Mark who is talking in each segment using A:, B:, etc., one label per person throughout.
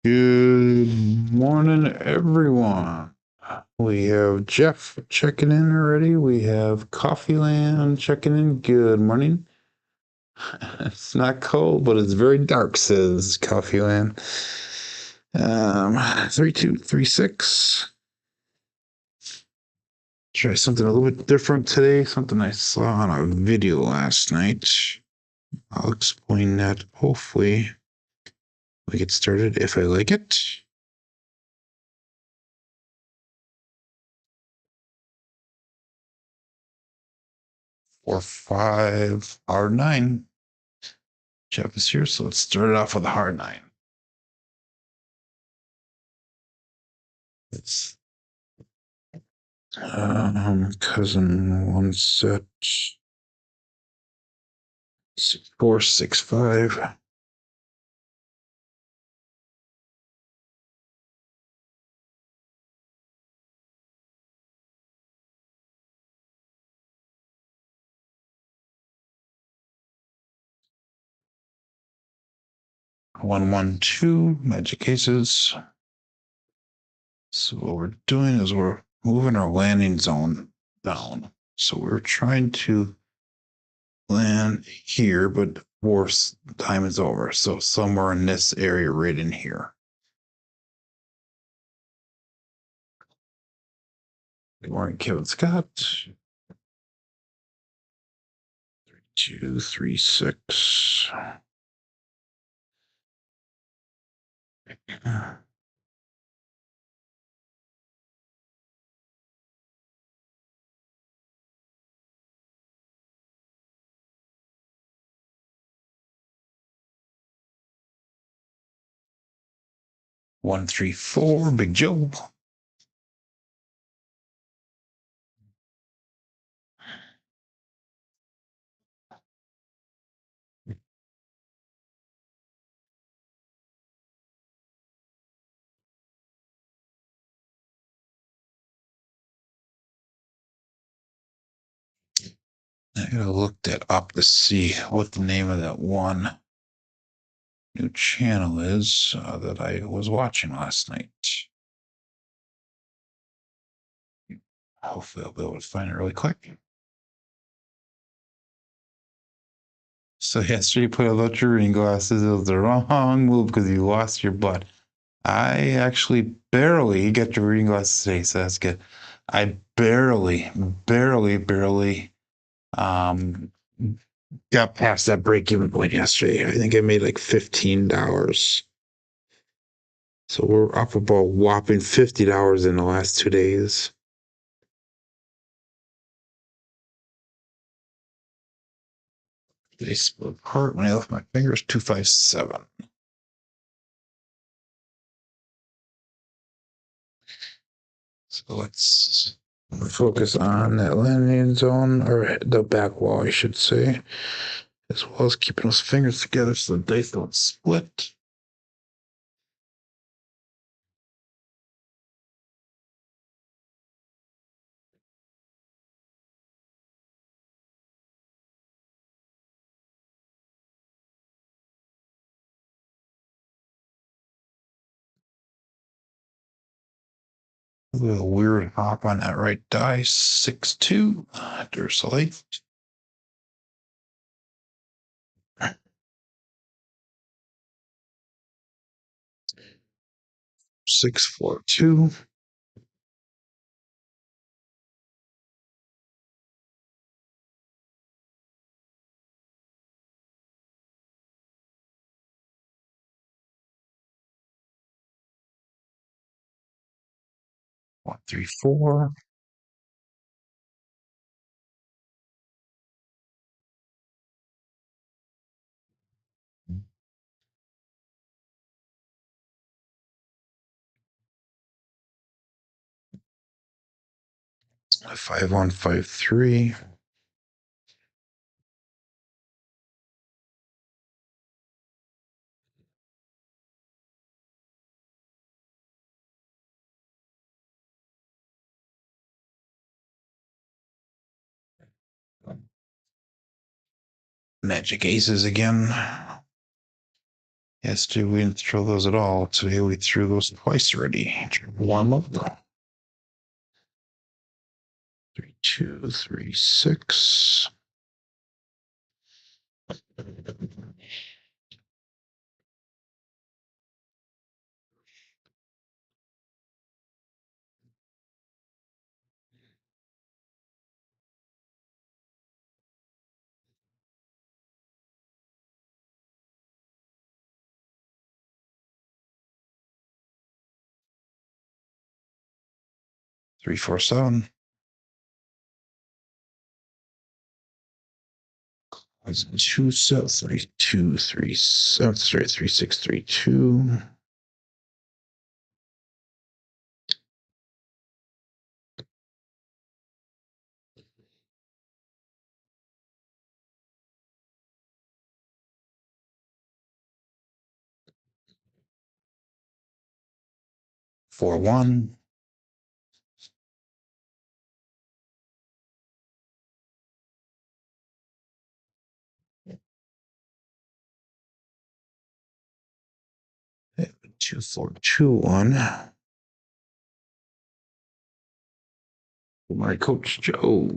A: Good morning, everyone. We have Jeff checking in already. We have Coffeeland checking in. Good morning. It's not cold, but it's very dark, says Coffeeland. 3236. Try something a little bit different today. Something I saw on a video last night. I'll explain that. Hopefully, we get started if I like it. Or 5 hard 9. Jeff is here, so let's start it off with a hard 9. It's cousin one set 465. One one two magic cases. So what we're doing is we're moving our landing zone down. So we're trying to land here, but worse time is over. So somewhere in this area right in here. Good morning, Kevin Scott. 3236. One, three, four, Big Joe. I gotta look that up to see what the name of that one new channel is that I was watching last night. Hopefully, I'll be able to find it really quick. So yesterday you put out your reading glasses. It was the wrong move because you lost your butt. I actually barely got your reading glasses today, so that's good. I barely um got past that break-even point yesterday. I think I made like $15. So we're up about whopping $50 in the last 2 days. They split apart when I left my fingers. 257. So let's focus on that landing zone, or the back wall, I should say, as well as keeping those fingers together so the dice don't split. A little weird hop on that right die. 6-2. Dursley. 6-4-2. 1-3-4. 5-1-5-3. 1. Magic aces again. Yesterday we didn't throw those at all. Today we threw those twice already. Warm up. 3, 2, 3, 6. Three, 4, 7. That's 2, 7, 3, 2, 3, 7, 3, 6, 3, 2. Four, 1. 2, 4, 2, 1. My coach Joe.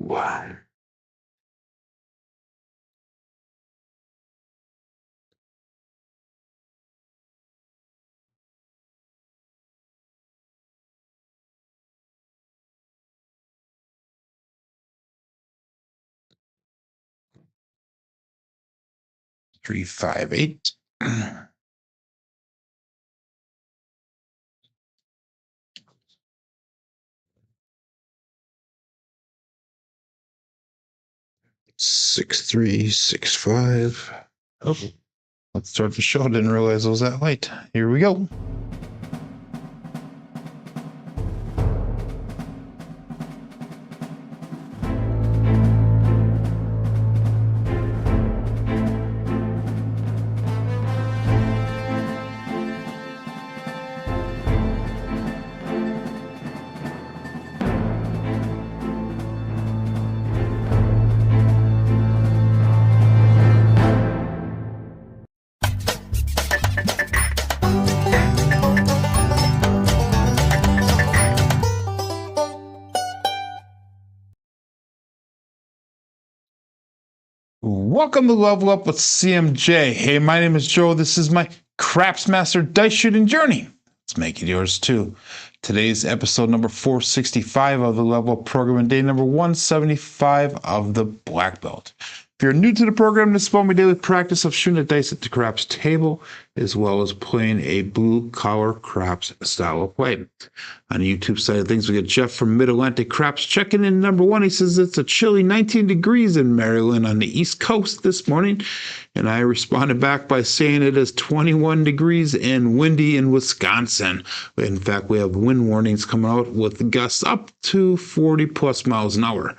A: 3, 5, 8. 6, 3, 6, 5. Oh, let's start the show. Didn't realize it was that late. Here we go. Welcome to Level Up with CMJ. Hey, my name is Joe. This is my Craps Master dice shooting journey. Let's make it yours too. Today's episode number 465 of the Level Up program and day number 175 of the Black Belt. If you're new to the program, this is my daily practice of shooting the dice at the craps table, as well as playing a blue-collar craps style of play. On the YouTube side of things, we got Jeff from Mid-Atlantic Craps checking in number 1. He says it's a chilly 19 degrees in Maryland on the East Coast this morning. And I responded back by saying it is 21 degrees and windy in Wisconsin. In fact, we have wind warnings coming out with gusts up to 40 plus miles an hour.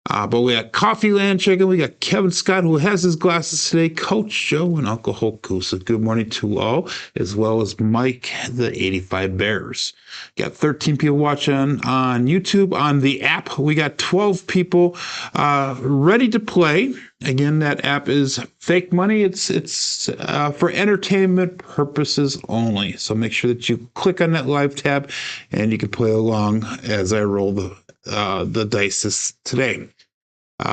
A: But we got Coffee Land checking. We got Kevin Scott, who has his glasses today, Coach Joe, and Uncle Hoku. So good morning to all, as well as Mike, the 85 Bears. Got 13 people watching on YouTube. On the app, we got 12 people ready to play. Again, that app is fake money. It's for entertainment purposes only. So make sure that you click on that live tab, and you can play along as I roll the dice today.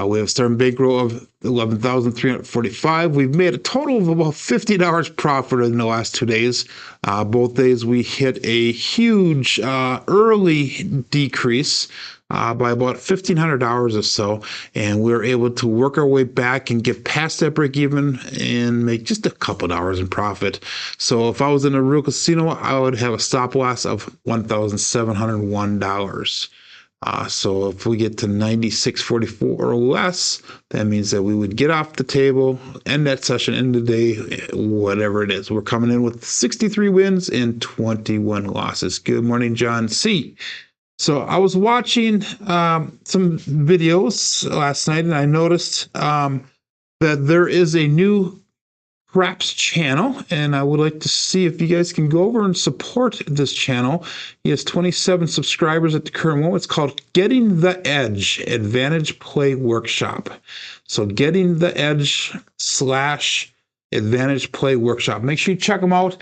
A: We have a starting bankroll of $11,345. We've made a total of about $50 profit in the last 2 days. Both days we hit a huge early decrease by about $1,500 or so, and we were able to work our way back and get past that break even and make just a couple dollars in profit. So if I was in a real casino, I would have a stop loss of $1,701. So if we get to 96.44 or less, that means that we would get off the table, end that session, end the day, whatever it is. We're coming in with 63 wins and 21 losses. Good morning, John C. So I was watching some videos last night, and I noticed that there is a new Craps channel, and I would like to see if you guys can go over and support this channel. He has 27 subscribers at the current moment. It's called Getting the Edge Advantage Play Workshop. So Getting the Edge / Advantage Play Workshop. Make sure you check them out.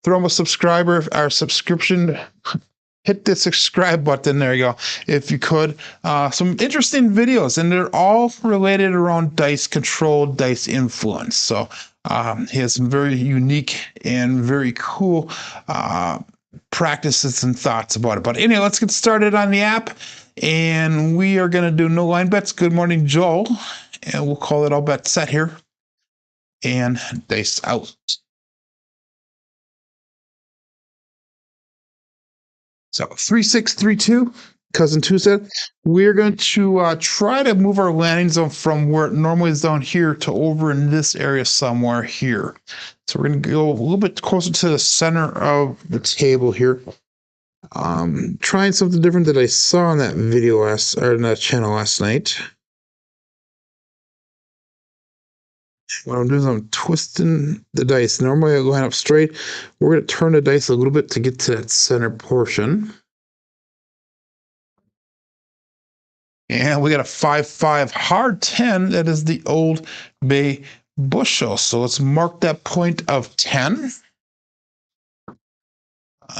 A: Throw them a subscriber or subscription. Hit the subscribe button. There you go. If you could. Some interesting videos, and they're all related around dice control, dice influence. So he has some very unique and very cool practices and thoughts about it. But anyway, let's get started on the app. And we are going to do no line bets. Good morning, Joel. And we'll call it all bet set here. And dice out. So 3632, cousin two said, we're going to try to move our landing zone from where it normally is down here to over in this area somewhere here. So we're going to go a little bit closer to the center of the table here. Trying something different that I saw on that video in that channel last night. What I'm doing is I'm twisting the dice. Normally I line up straight. We're going to turn the dice a little bit to get to that center portion. And we got a 5-5 hard 10. That is the Old Bay bushel. So let's mark that point of 10.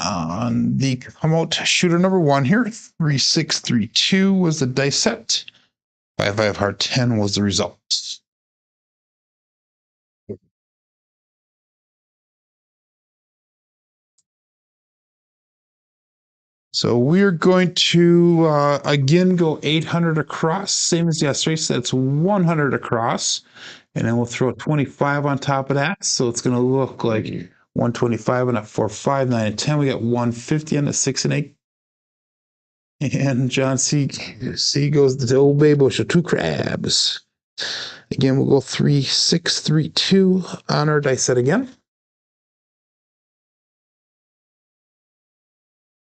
A: On the come out shooter number 1 here, 3632 was the dice set. 5-5 hard 10 was the result. So we're going to again go 800 across, same as yesterday. So that's 100 across, and then we'll throw 25 on top of that. So it's going to look like 125 on a 4, 5, 9, and 10. We got 150 on the 6 and 8. And John C goes to the Old Bay bushel, 2 crabs. Again, we'll go 3, 6, 3, 2 on our dice set again.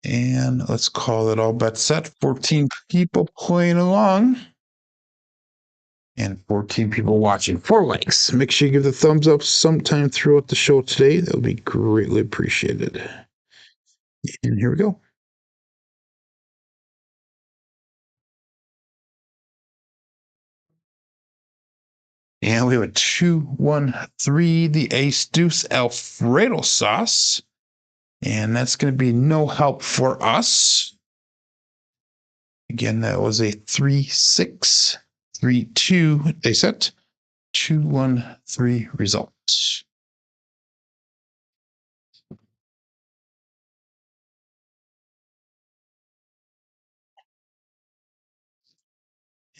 A: And let's call it all bet set. 14 people playing along. And 14 people watching. 4 likes. Make sure you give the thumbs up sometime throughout the show today. That would be greatly appreciated. And here we go. And we have a 2, 1, 3, the ace deuce Alfredo sauce. And that's going to be no help for us. Again, that was a 3, 6, 3, 2. They set 2, 1, 3 results.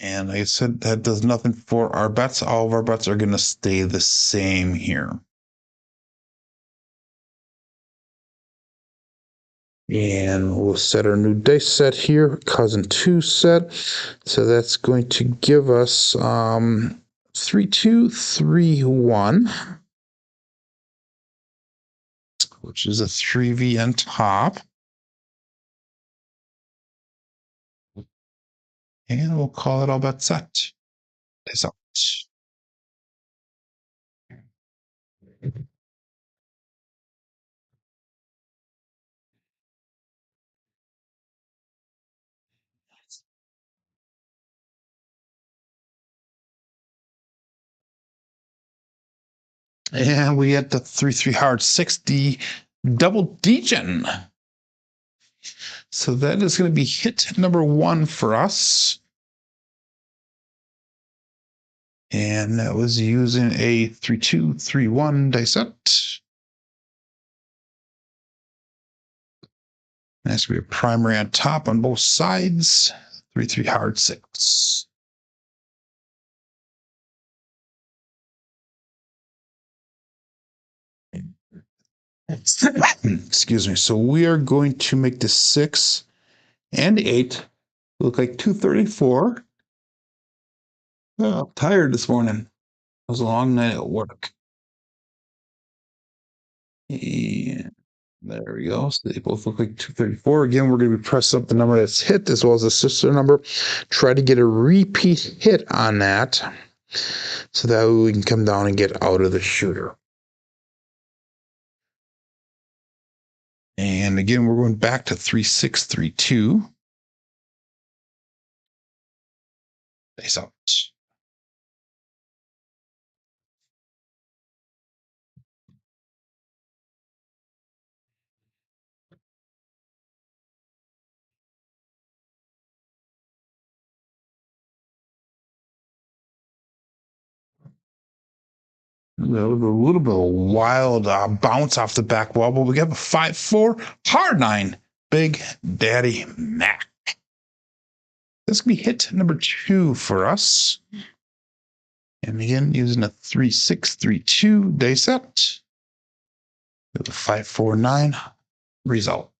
A: And like I said, that does nothing for our bets. All of our bets are going to stay the same here. And we'll set our new dice set here, cousin 2 set. So that's going to give us 3, 2, 3, 1, which is a 3V on top. And we'll call it all bet set. Dice out. And we get the 3, 3 hard 60 double degen. So that is going to be hit number 1 for us. And that was using a 3, 2, 3, 1 dice set. That's going to be a primary on top on both sides. 3, 3 hard 6. Excuse me. So we are going to make the 6 and 8 look like 234. Oh, I'm tired this morning. It was a long night at work. And there we go. So they both look like 234. Again, we're going to be pressing up the number that's hit as well as the sister number. Try to get a repeat hit on that so that we can come down and get out of the shooter. And again, we're going back to 3632. Face out. little bit of a wild bounce off the back wall, but we have a 5-4 hard 9 Big Daddy Mac. This can be hit number 2 for us. And again, using a 3-6-3-2 dice set with a 5-4-9 result.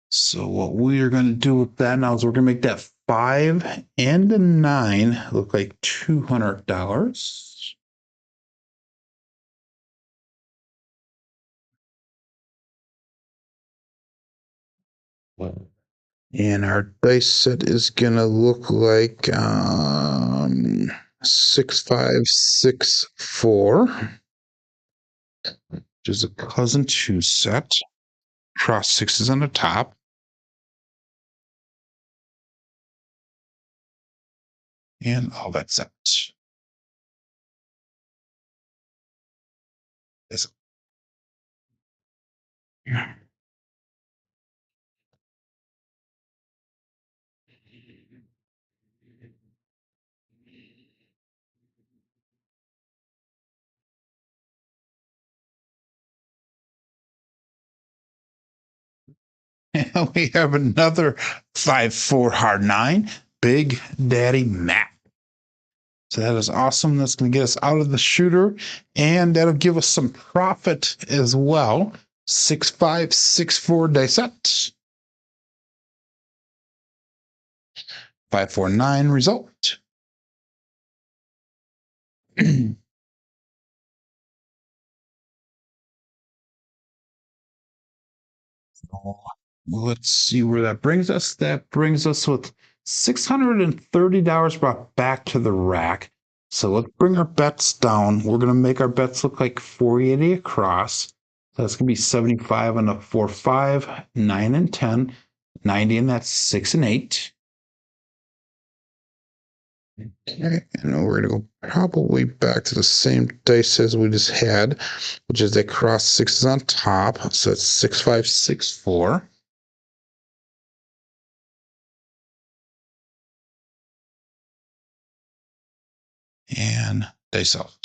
A: So what we are going to do with that now is we're going to make that 5 and a 9 look like $200. And our dice set is going to look like 6-5-6-4, which is a cousin 2 set. Cross 6s on the top. And all that's set. This. And we have another 5-4 hard 9 Big Daddy Mac. So that is awesome. That's going to get us out of the shooter, and that'll give us some profit as well. 6-5-6-4 dice set. 5-4-9 result. Let's see where that brings us. That brings us with $630 brought back to the rack. So let's bring our bets down. We're going to make our bets look like 480 across. So that's going to be 75 on a 4-5, 9 and 10, 90, and that's 6 and 8. And we're going to go probably back to the same dice as we just had, which is that cross 6s on top. So it's 6-5-6-4. And dice out.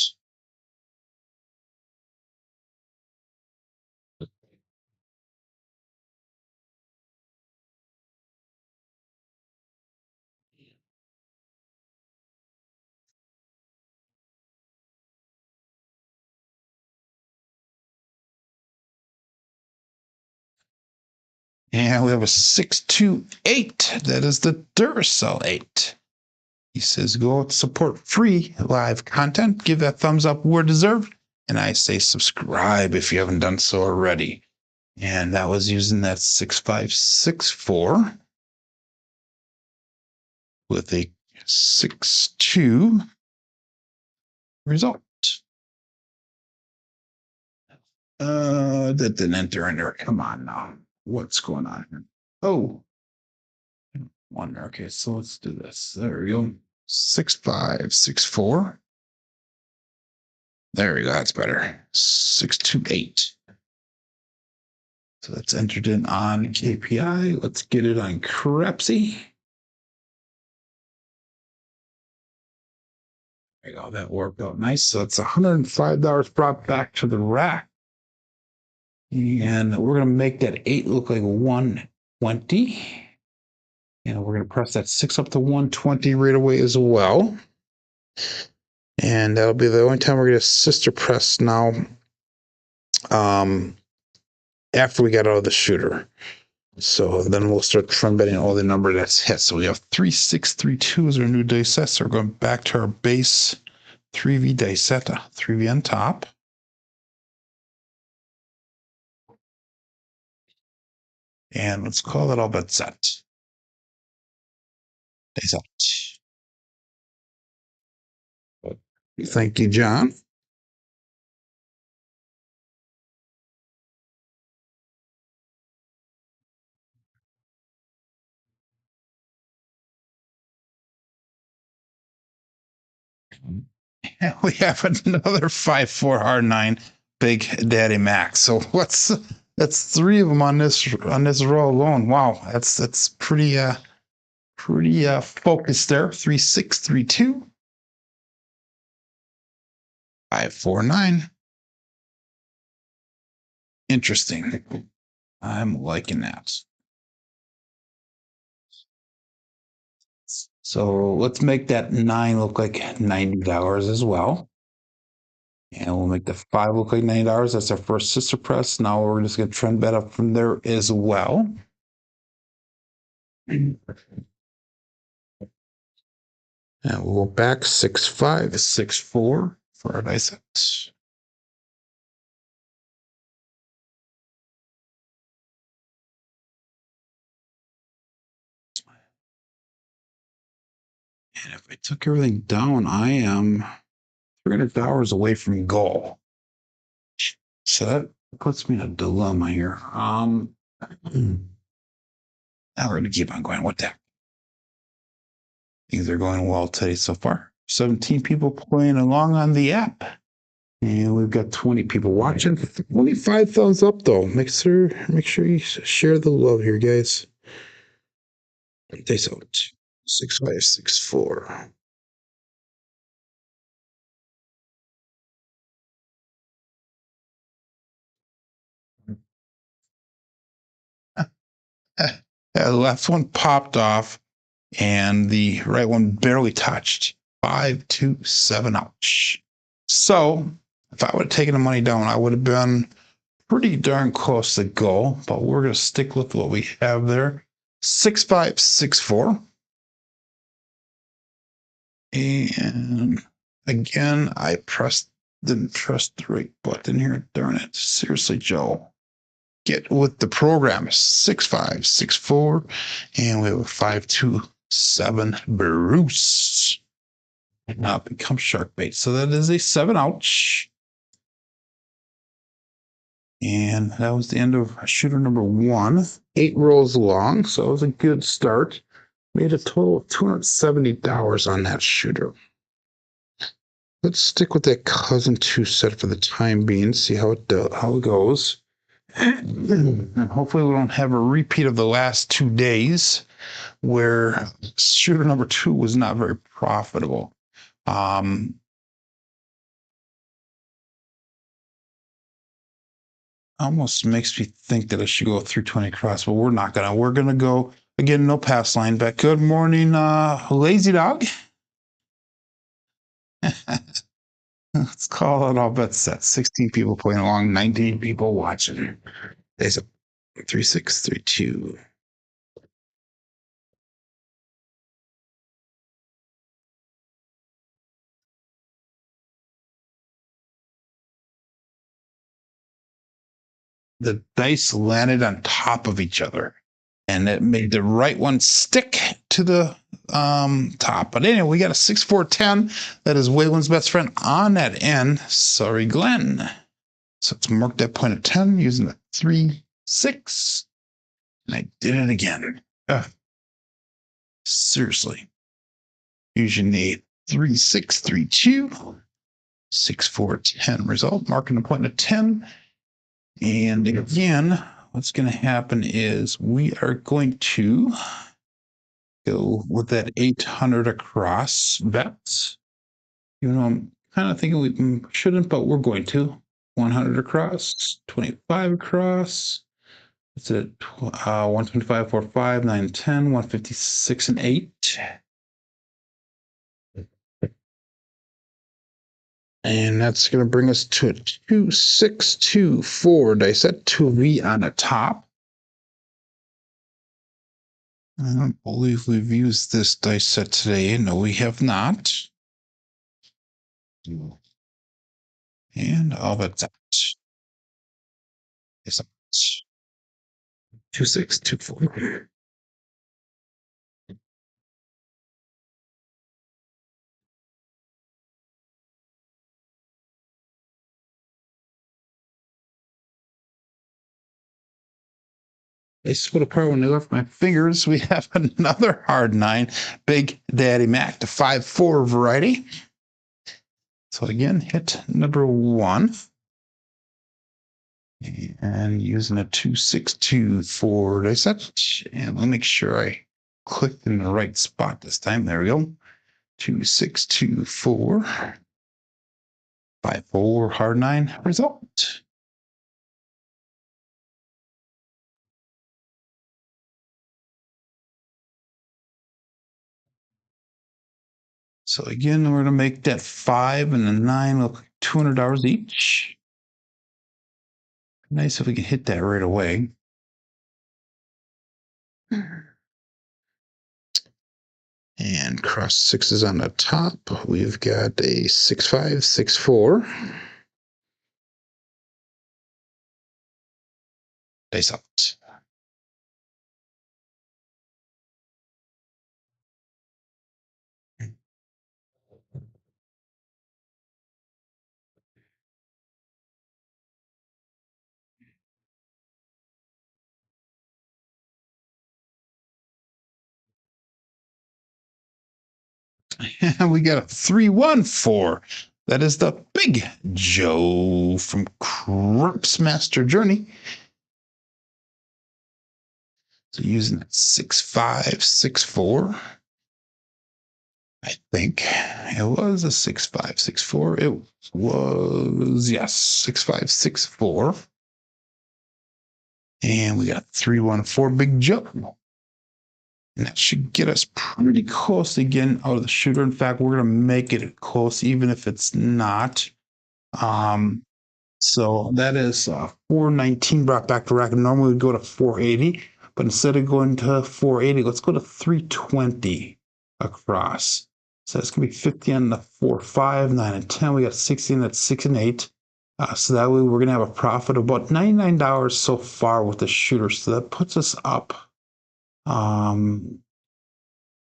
A: And we have a 628. That is the Duracell 8. He says, go out, support free live content. Give that thumbs up where deserved. And I say subscribe if you haven't done so already. And that was using that 6-5-6-4 with a 6-2 result. That didn't enter in there. Come on now. What's going on here? Oh, one. Okay, so let's do this. There we go. 6-5-6-4. There we go. That's better. 6-2-8. So that's entered in on KPI. Let's get it on Crapsee. There you go. That worked out nice. So it's $105 brought back to the rack. And we're going to make that 8 look like 120. And we're going to press that 6 up to 120 right away as well. And that'll be the only time we're going to sister press now. After we get out of the shooter. So then we'll start trend betting all the number that's hit. So we have 3-6-3-2 as our new dice set. So we're going back to our base 3V dice set, 3V on top. And let's call it all bet set. Dice out. Thank you, John. And we have another 5-4 hard 9 Big Daddy Mac. So let's That's 3 of them on this row alone. Wow, that's pretty focused there. 3 6 3 2 5 4 9. Interesting. I'm liking that. So let's make that 9 look like $90 as well. And we'll make the 5 look like $90. That's our first sister press. Now we're just going to trend bet up from there as well. And we'll go back 6 5 6 4 for our dice set. And if I took everything down, I am $300 away from goal. So that puts me in a dilemma here. Now we're going to keep on going. What the heck? Things are going well today so far. 17 people playing along on the app. And we've got 20 people watching. 25 thumbs up though. Make sure you share the love here, guys. Dice out. 6 5 6 4. The left one popped off, and the right one barely touched. 5 2 7. Ouch. So if I would have taken the money down, I would have been pretty darn close to goal. But we're going to stick with what we have there. 6 5 6 4. And again, I didn't press the right button here. Darn it. Seriously, Joe. Get with the program. 6 5 6 4. And we have a 5 2 7 Bruce. And now it becomes shark bait. So that is a 7. Ouch. And that was the end of shooter number 1. 8 rolls long. So it was a good start. Made a total of $270 on that shooter. Let's stick with that cousin 2 set for the time being. See how it goes. And hopefully we don't have a repeat of the last 2 days where shooter number 2 was not very profitable. Almost makes me think that I should go through 20 cross, but we're not gonna. We're gonna go again. No pass line back. Good morning, lazy dog. Let's call it all bets set. 16 people playing along, 19 people watching. There's a 3 6 3 2. The dice landed on top of each other, and it made the right one stick to the top. But anyway, we got a 6 4 10. That is Waylon's best friend on that end. Sorry, Glenn. So let's mark that point at 10 using the 3 6. And I did it again. Seriously. Using the 3 6 3 2. 6 4 10 result. Marking the point at 10. And again, what's going to happen is we are going to go with that 800 across bets. Even though I'm kind of thinking we shouldn't, but we're going to. 100 across, 25 across. That's it. 125, 4, 5, 9, 10, 156, and 8. And that's going to bring us to a 2 6 2 4 dice set. 2V on the top. I don't believe we've used this dice set today. No, we have not. And all that's out. It's 2 6 2 4. They split apart when they left my fingers. We have another hard 9, Big Daddy Mac, the 5 4 variety. So again, hit number 1. And using a 2624 dice set. And let me make sure I clicked in the right spot this time. There we go. 2624. 54 hard 9 result. So again, we're going to make that 5 and the 9 look like $200 each. Nice if we can hit that right away. And cross sixes on the top. We've got a 6-5, 6-4. Dice out. And we got a 314. That is the Big Joe from Crapsee Master Journey. So using that 6-5, 6-4. I think it was a 6-5, 6-4. It was, yes, 6-5, 6-4. And we got 314 Big Joe. And that should get us pretty close to getting out of the shooter. In fact, we're going to make it close, even if it's not. So that is 419 brought back to rack. Normally we'd go to 480, but instead of going to 480, let's go to 320 across. So it's going to be 50 on the 4, 5, 9, and 10. We got 60 on that 6 and 8. So that way we're going to have a profit of about $99 so far with the shooter. So that puts us up probably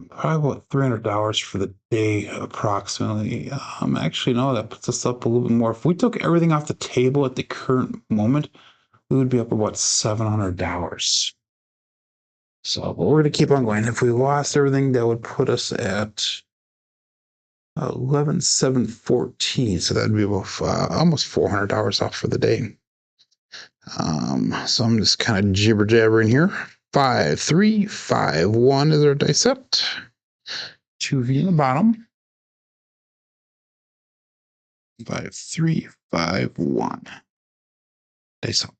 A: about $300 for the day approximately. Actually, no, that puts us up a little bit more. If we took everything off the table at the current moment, we would be up about $700. So, but we're going to keep on going. If we lost everything, that would put us at 11,714. So that'd be about almost $400 off for the day. So I'm just kind of jibber jabbering here. 5, 3, 5, 1 is our dice set. 2V in the bottom. 5, 3, 5, 1. Dice out.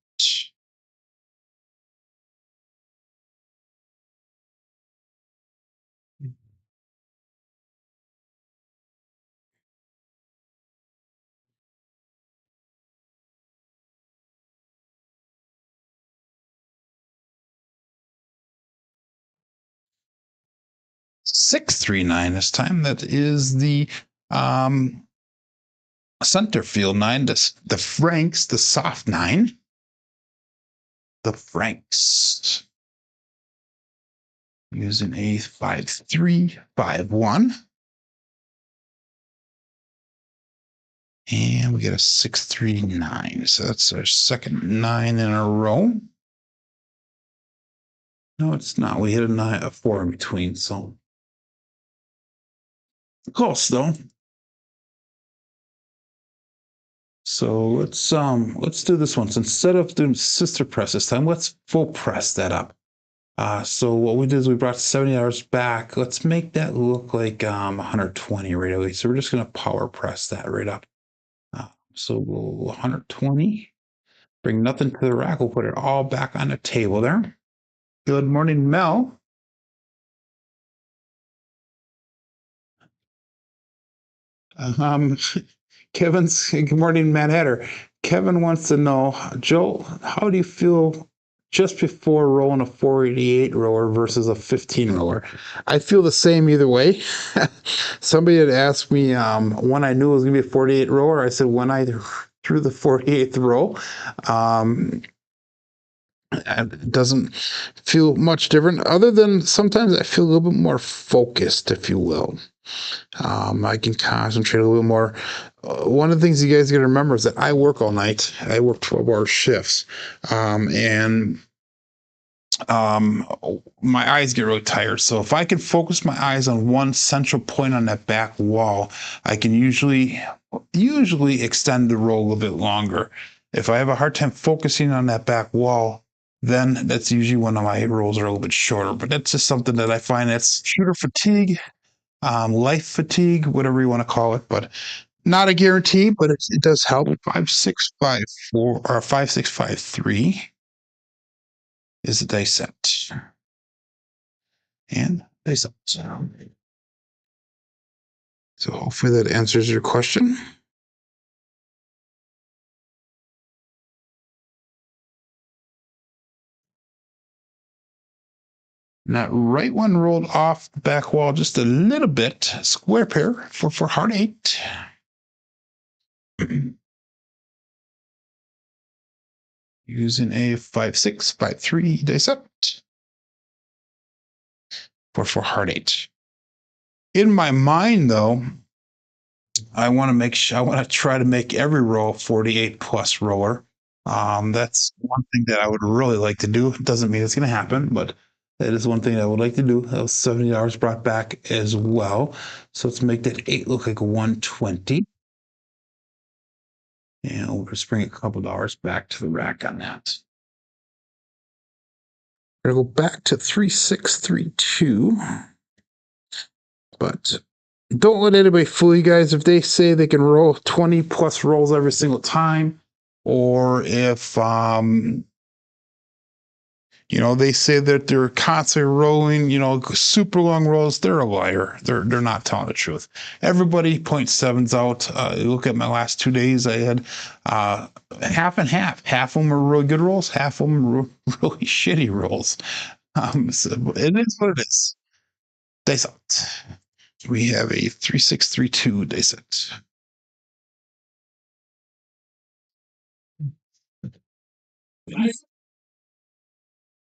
A: 639 this time. That is the center field 9, the Franks, the soft 9. The Franks. Using a 5, 3, 5, 1. And we get a 6, 3, 9. So that's our second 9 in a row. No, it's not. We hit a 9, a 4 in between, so close though. So let's do this one. So instead of doing sister press this time, let's full press that up. So what we did is we brought $70 back. Let's make that look like 120 right away. So we're just gonna power press that right up. So we'll 120. Bring nothing to the rack. We'll put it all back on the table there. Good morning, Mel. Kevin's good morning, Mad Hatter. Kevin wants to know, Joe, how do you feel just before rolling a 488 roller versus a 15 roller? I feel the same either way. Somebody had asked me when I knew it was going to be a 48 roller. I said when I threw the 48th roll. It doesn't feel much different, other than sometimes I feel a little bit more focused, if you will. I can concentrate a little more. One of the things you guys got to remember is that I work all night. I work 12-hour shifts, and my eyes get really tired. So if I can focus my eyes on one central point on that back wall, I can usually extend the roll a little bit longer. If I have a hard time focusing on that back wall, then that's usually when my rolls are a little bit shorter. But that's just something that I find that's shooter fatigue, life fatigue, whatever you want to call it. But not a guarantee, but it does help. 5654 or 5653 is the dice set. And dice set. So hopefully that answers your question. And that right one rolled off the back wall just a little bit. Square pair for heart 8. Using a 5653 dice set for heart 8. In my mind, though, I want to try to make every roll 48 plus roller. That's one thing that I would really like to do. It doesn't mean it's going to happen, but that is one thing I would like to do. That was $70 brought back as well. So let's make that 8 look like 120. And we'll just bring a couple dollars back to the rack on that. We're going to go back to 3632. But don't let anybody fool you guys. If they say they can roll 20 plus rolls every single time, or if they say that they're constantly rolling, super long rolls, they're a liar. They're not telling the truth. Everybody 0.7s out. Look at my last 2 days. I had half and half. Half of them are really good rolls. Half of them are really shitty rolls. So it is what it is. Dice out. We have a 3632 dice set.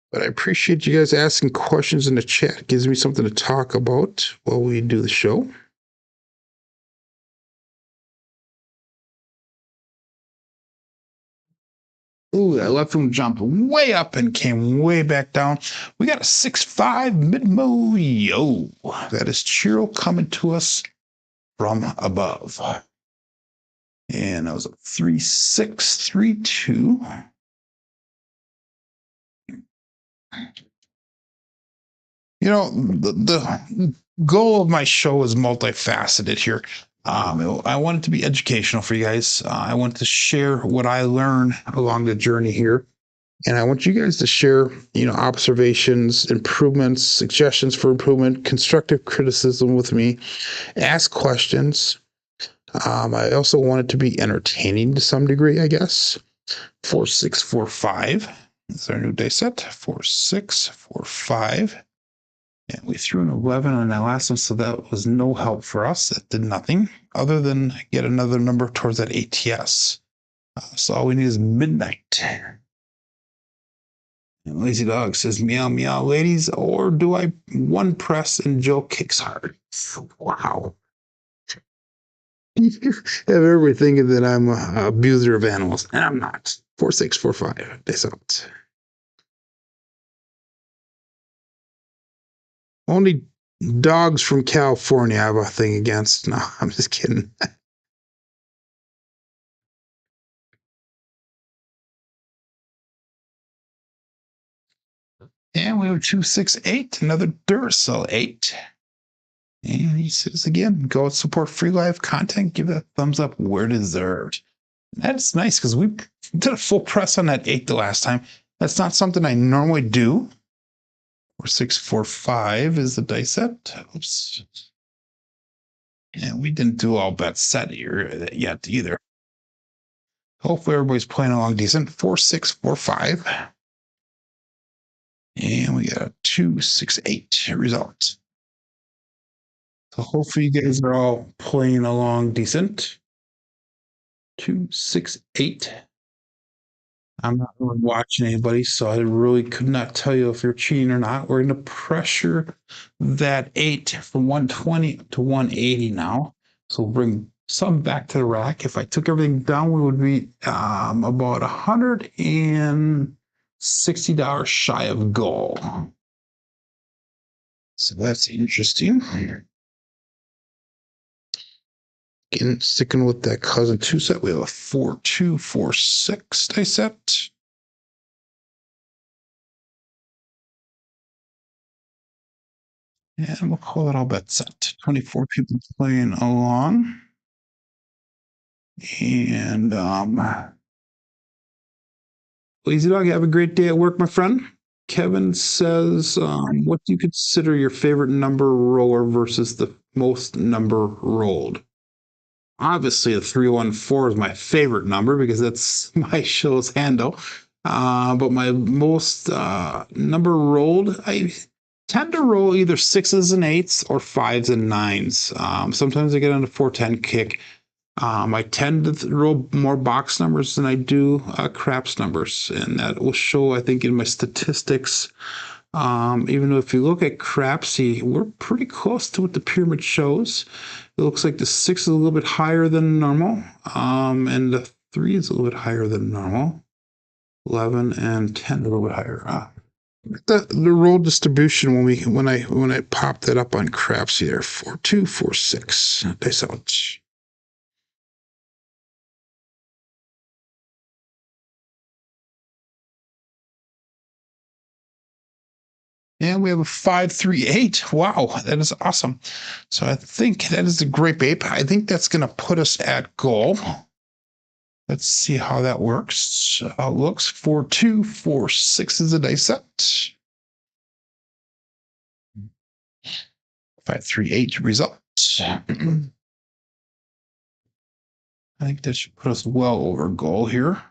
A: But I appreciate you guys asking questions in the chat. It gives me something to talk about while we do the show. Ooh, I left him jump way up and came way back down. We got a 6-5 mid-mo. Yo, that is Chiro coming to us from above. And that was a 3632. The goal of my show is multifaceted here. I want it to be educational for you guys. I want to share what I learn along the journey here. And I want you guys to share, observations, improvements, suggestions for improvement, constructive criticism with me, ask questions. I also want it to be entertaining to some degree, I guess. 4645 is our new day set. 4645. And we threw an 11 on that last one, so that was no help for us. That did nothing other than get another number towards that ATS. So all we need is midnight. And Lazy Dog says, meow, meow, ladies, or do I one press and Joe kicks hard? Wow. You have everybody thinking that I'm an abuser of animals, and I'm not. 4645. Days out. Only dogs from California I have a thing against. No, I'm just kidding. And we have 268, another Duracell 8. And he says again, go support free live content. Give that thumbs up where deserved. That's nice because we did a full press on that 8 the last time. That's not something I normally do. 4645 is the dice set. Oops. And we didn't do all bet set here yet either. Hopefully everybody's playing along decent. 4645. And we got a 268 result. So hopefully you guys are all playing along decent. 268. I'm not really watching anybody, so I really could not tell you if you're cheating or not. We're going to pressure that 8 from 120 to 180 now. So we'll bring some back to the rack. If I took everything down, we would be about $160 shy of goal. So that's interesting. Again, sticking with that cousin two set, we have a 4-2-4-6 dice set. And we'll call it all bet set. 24 people playing along. And Weezy Dog, have a great day at work, my friend. Kevin says, what do you consider your favorite number roller versus the most number rolled? Obviously, a 314 is my favorite number because that's my show's handle. But my most number rolled, I tend to roll either sixes and eights or fives and nines. Sometimes I get on a 410 kick. I tend to roll more box numbers than I do craps numbers, and that will show, I think, in my statistics. Even though if you look at Crapsee, we're pretty close to what the pyramid shows. It looks like the 6 is a little bit higher than normal, and the 3 is a little bit higher than normal. 11 and 10 a little bit higher. The roll distribution when I pop that up on Crapsee there, 4-2-4-6 dice out. And we have a 5-3-8. Wow, that is awesome. So I think that is a great ape. I think that's going to put us at goal. Let's see how that works. Looks 4-2-4-6 is a dice set. 5-3-8 result. I think that should put us well over goal here.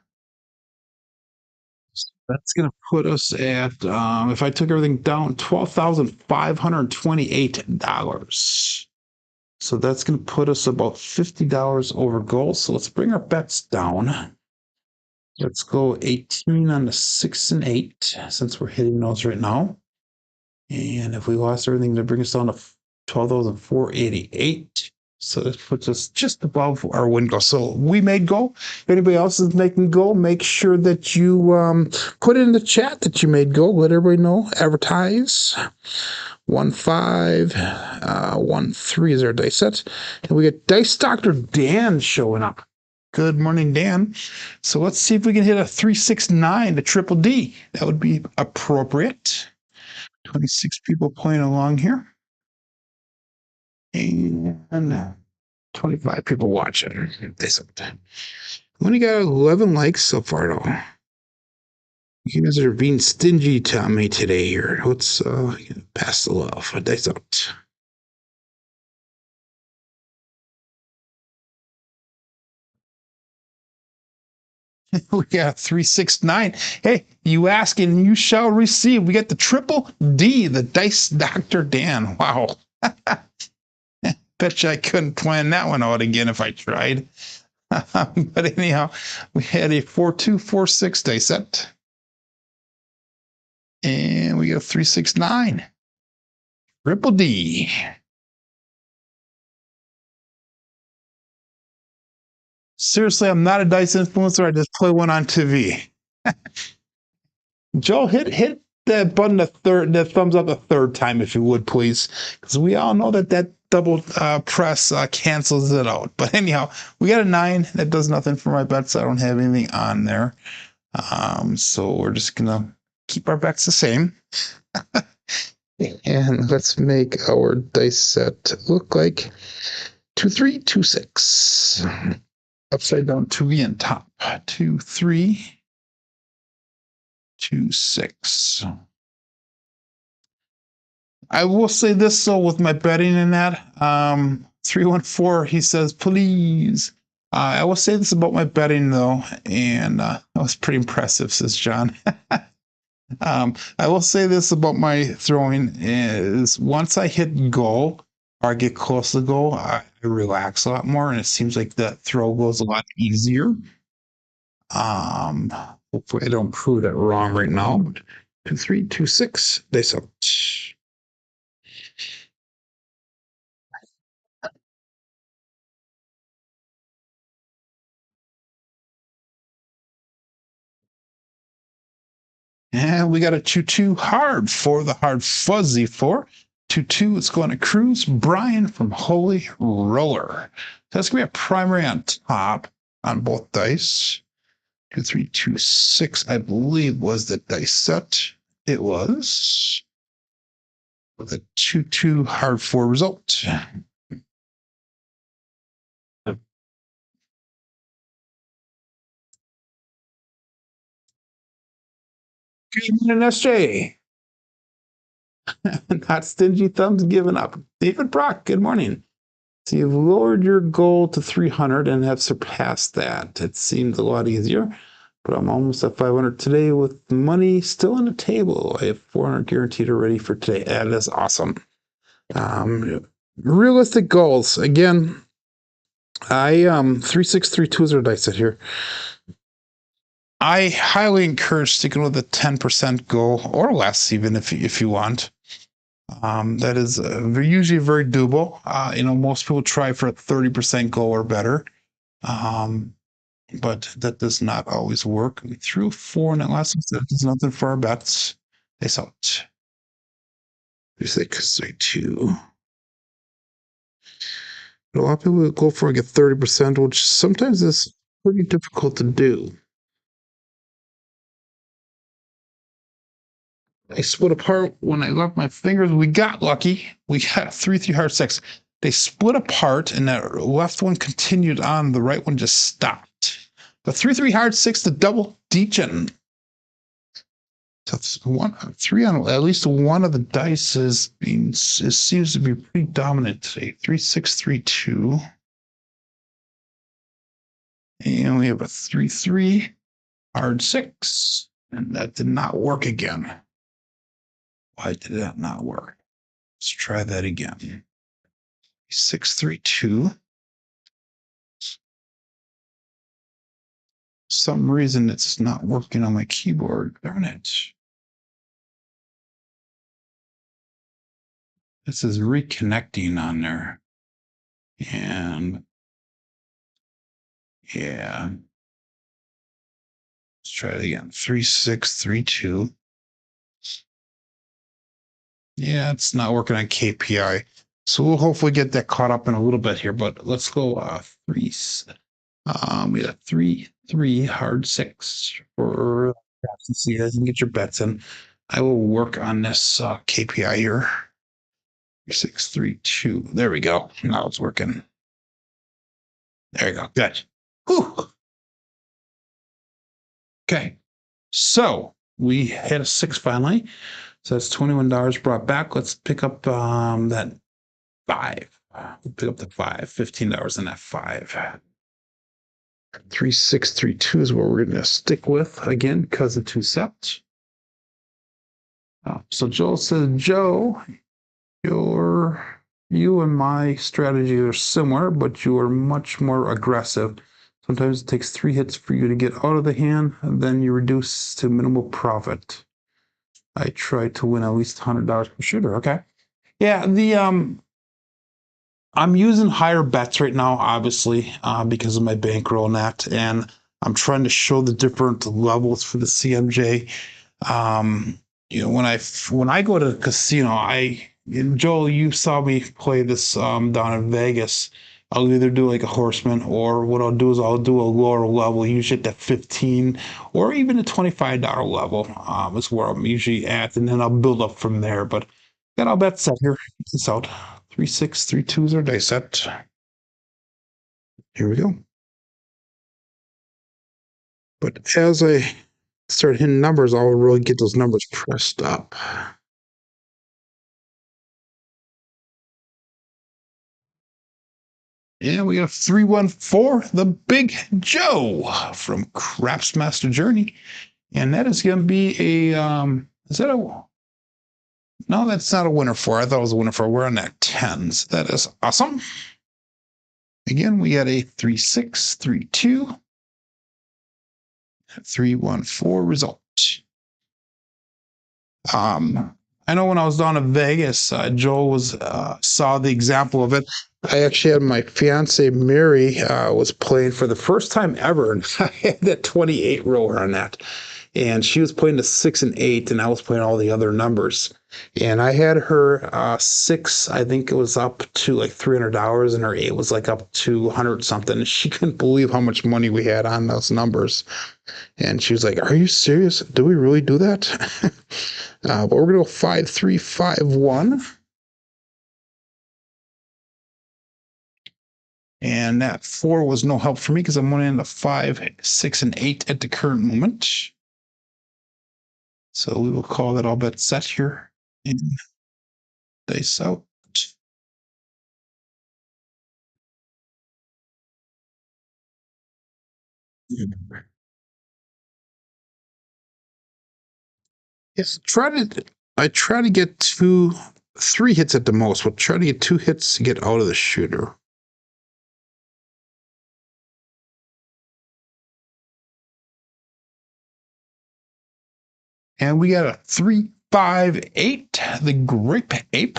A: That's going to put us at, if I took everything down, $12,528. So that's going to put us about $50 over goal. So let's bring our bets down. Let's go 18 on the 6 and 8, since we're hitting those right now. And if we lost everything, to bring us down to 12,488. So that puts us just above our win goal. So we made goal. If anybody else is making goal, make sure that you put it in the chat that you made goal. Let everybody know. Advertise. 1-5, 1-3 is our dice set. And we get Dice Dr. Dan showing up. Good morning, Dan. So let's see if we can hit a 3-6-9, the triple D. That would be appropriate. 26 people playing along here. And 25 people watching. We only got 11 likes so far, though. You guys are being stingy to me today here. Let's pass the love. Dice out. We got 3-6-9. Hey, you ask and you shall receive. We got the triple D, the Dice Dr. Dan. Wow. Bet you I couldn't plan that one out again if I tried. But anyhow, we had a 4-2-4-6 dice set. And we got 3-6-9. Triple D. Seriously, I'm not a dice influencer. I just play one on TV. Joe, hit that button that thumbs up a third time, if you would, please, because we all know that double press cancels it out. But anyhow, we got a 9. That does nothing for my bets. I don't have anything on there, so we're just gonna keep our bets the same. And let's make our dice set look like 2-3-2-6. Upside down 2E and top. 2-3-2-6. I will say this though, with my betting in that, 314, he says, please. I will say this about my betting though, and that was pretty impressive, says John. I will say this about my throwing is once I hit goal or I get close to goal, I relax a lot more, and it seems like the throw goes a lot easier. Hopefully I don't prove that wrong right now. 2-3-2-6. Dice out. And we got a 2-2 hard for the hard fuzzy 4. 2-2. It's going to Cruise. Brian from Holy Roller. That's going to be a primary on top on both dice. 2, 3, 2, 6, I believe, was the dice set. It was with a 2-2 hard 4 result. Good morning, SJ. Not stingy thumbs giving up. David Brock, good morning. So you've lowered your goal to 300 and have surpassed that. It seems a lot easier, but I'm almost at 500 today with money still on the table. I have 400 guaranteed already for today. That is awesome. Realistic goals. Again, I 3632 is our dice set here. I highly encourage sticking with the 10% goal or less, even if you want. That is usually very doable. Most people try for a 30% goal or better, but that does not always work. We threw 4 in that last one. So there's nothing for our bets. Face out. 6, 3, 2. A lot of people go for like a 30%, which sometimes is pretty difficult to do. I split apart when I left my fingers. We got lucky. We got 3-3 hard 6. They split apart, and that left one continued on. The right one just stopped. The 3-3 hard 6, the double deacon. So 3 on at least one of the dice seems to be pretty dominant today. 3, 6, 3, 2. And we have a 3-3 hard 6. And that did not work again. Why did that not work? Let's try that again. 6, 3, 2. Some reason it's not working on my keyboard. Darn it. This is reconnecting on there. And yeah. Let's try it again. 3, 6, 3, 2. Yeah, it's not working on KPI. So we'll hopefully get that caught up in a little bit here, but let's go 3. We got 3-3 hard 6 for see that you can get your bets in. I will work on this KPI here. 6, 3, 2. There we go. Now it's working. There you go. Good. Whew. Okay. So we hit a 6 finally. So that's $21 brought back. Let's pick up that 5. We'll pick up the 5. $15 in that 5. 3, 6, 3, 2 is what we're going to stick with again because of 2 sets. So Joel says, Joe, you and my strategy are similar, but you are much more aggressive. Sometimes it takes 3 hits for you to get out of the hand, and then you reduce to minimal profit. I try to win at least $100 per shooter. Okay. Yeah, I'm using higher bets right now, obviously, because of my bankroll and that, and I'm trying to show the different levels for the CMJ. When I go to the casino, Joel, you saw me play this down in Vegas. I'll either do like a horseman, or what I'll do is I'll do a lower level, usually at the 15 or even a $25 level. Is where I'm usually at, and then I'll build up from there. But got all bets set here. Check this out. 3, 6, 3, 2 is our dice set. Here we go. But as I start hitting numbers, I'll really get those numbers pressed up. Yeah, we got 314, the Big Joe from Craps Master Journey. And that is going to be a, is that a, no, that's not a winner for. I thought it was a winner for. We're on that 10s. That is awesome. Again, we got a 3, 6, 3, 2. 3, 1, 4 result. I know when I was down in Vegas, Joel saw the example of it. I actually had my fiance Mary was playing for the first time ever, and I had that 28 roller on that, and she was playing the 6 and 8, and I was playing all the other numbers.
B: And I had her six, I think it was up to like $300, and her eight was like up to 100 something. She couldn't believe how much money we had on those numbers. And she was like, "Are you serious? Do we really do that?" But we're going to go 5-3-5-1.
A: And that 4 was no help for me because I'm only in the 5, 6, and 8 at the current moment. So we will call that all bet set here in dice out. Yes, I try to get 3 hits at the most. We'll try to get 2 hits to get out of the shooter. And we got a 3-5-8, the grape ape.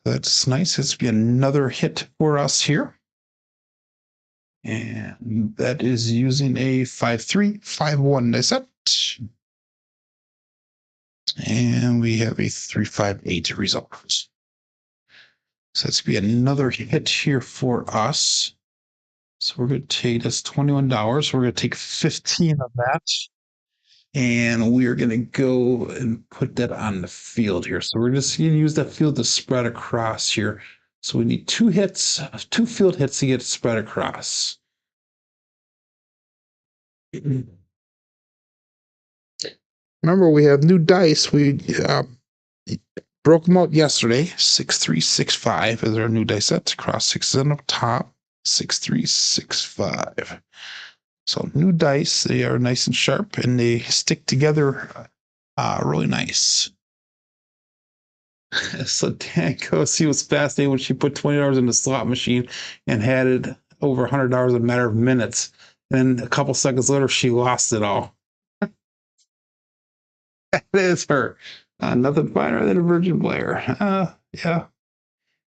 A: That's nice. This will be another hit for us here. And that is using a 5-3-5-1 dice set. And we have a 3-5-8 result. So that's going to be another hit here for us. So we're going to take this $21. We're going to take 15 of that. And we are going to go and put that on the field here. So we're just going to use that field to spread across here. So we need 2 hits, 2 field hits to get it spread across. Remember, we have new dice. We broke them out yesterday. 6-3-6-5 is our new dice set. Cross 6 on the top. 6-3-6-5. So new dice. They are nice and sharp, and they stick together really nice. So Dan goes, he was fascinated when she put $20 in the slot machine and had it over $100 in a matter of minutes. Then a couple seconds later, she lost it all. That is her. Nothing finer than a Virgin Blair. Yeah,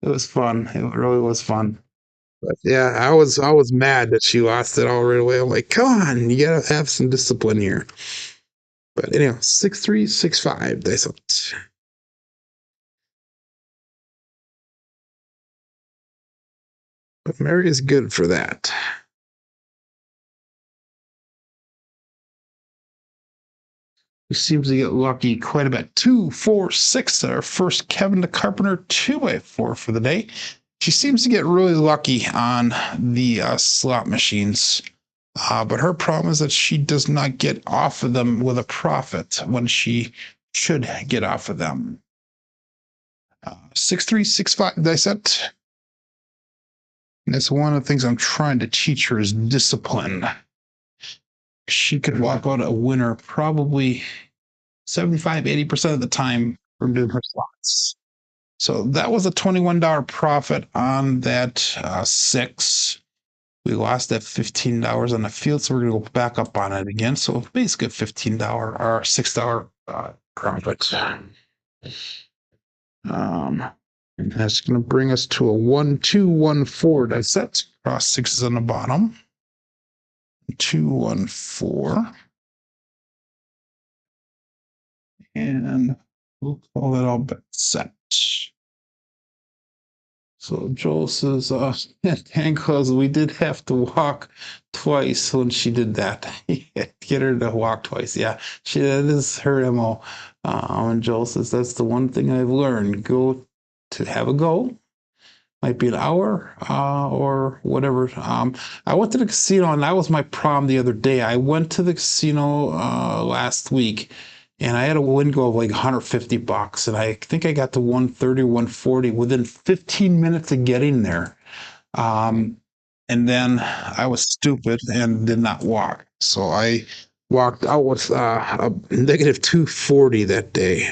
A: it was fun. It really was fun. But yeah, I was mad that she lost it all right away. I'm like, come on, you gotta have some discipline here. But anyhow, 6-3-6-5. They thought. But Mary is good for that. He seems to get lucky quite a bit. 2-4-6. Our first Kevin the Carpenter 2x4 for the day. She seems to get really lucky on the slot machines. But her problem is that she does not get off of them with a profit when she should get off of them. 6-3-6-5 dice set. And that's one of the things I'm trying to teach her is discipline. She could walk out a winner probably 75-80% of the time from doing her slots. So that was a $21 profit on that 6. We lost that $15 on the field, so we're going to go back up on it again. So basically a $15 or $6 profit. And that's going to bring us to a 1-2-1-4 dice set. Cross 6s on the bottom. 2-1-4. And we'll call that all bet set. So Joel says, "Thank cause we did have to walk twice when she did that. Get her to walk twice. Yeah, that is her MO. And Joel says, that's the one thing I've learned. Go to have a go. Might be an hour or whatever. I went to the casino, and that was my problem the other day. I went to the casino last week, and I had a win go of like $150, and I think I got to 130, 140 within 15 minutes of getting there. And then I was stupid and did not walk. So I walked out with a negative 240 that day.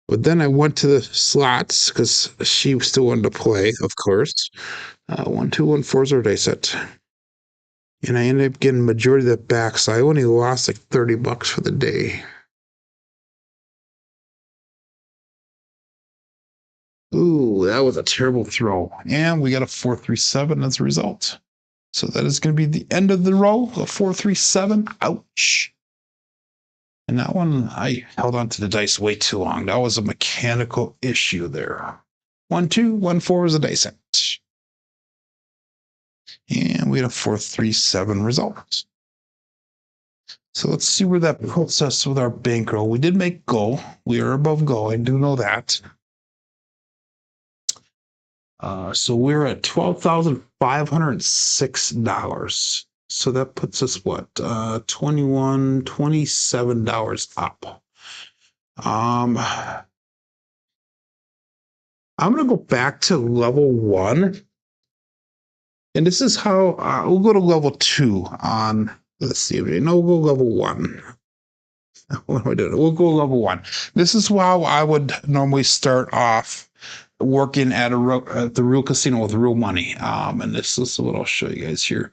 A: But then I went to the slots because she still wanted to play, of course. 1-2-1-4 is our day set. And I ended up getting majority of that back, so I only lost like $30 for the day. Ooh, that was a terrible throw. And we got a 4-3-7 as a result. So that is going to be the end of the roll, a 4-3-7. Ouch. And that one, I held on to the dice way too long. That was a mechanical issue there. 1, 2, 1, 4 is a dice set. And we had a 4, 3, 7 result. So let's see where that puts us with our bankroll. We did make goal. We are above goal. I do know that. So we're at $12,506. So that puts us what? $27 up. I'm gonna go back to level 1. And this is how we'll go to level 2 on let's see. No, we'll go level 1. What am I doing? We'll go level 1. This is how I would normally start off working at the real casino with real money. And this is what I'll show you guys here.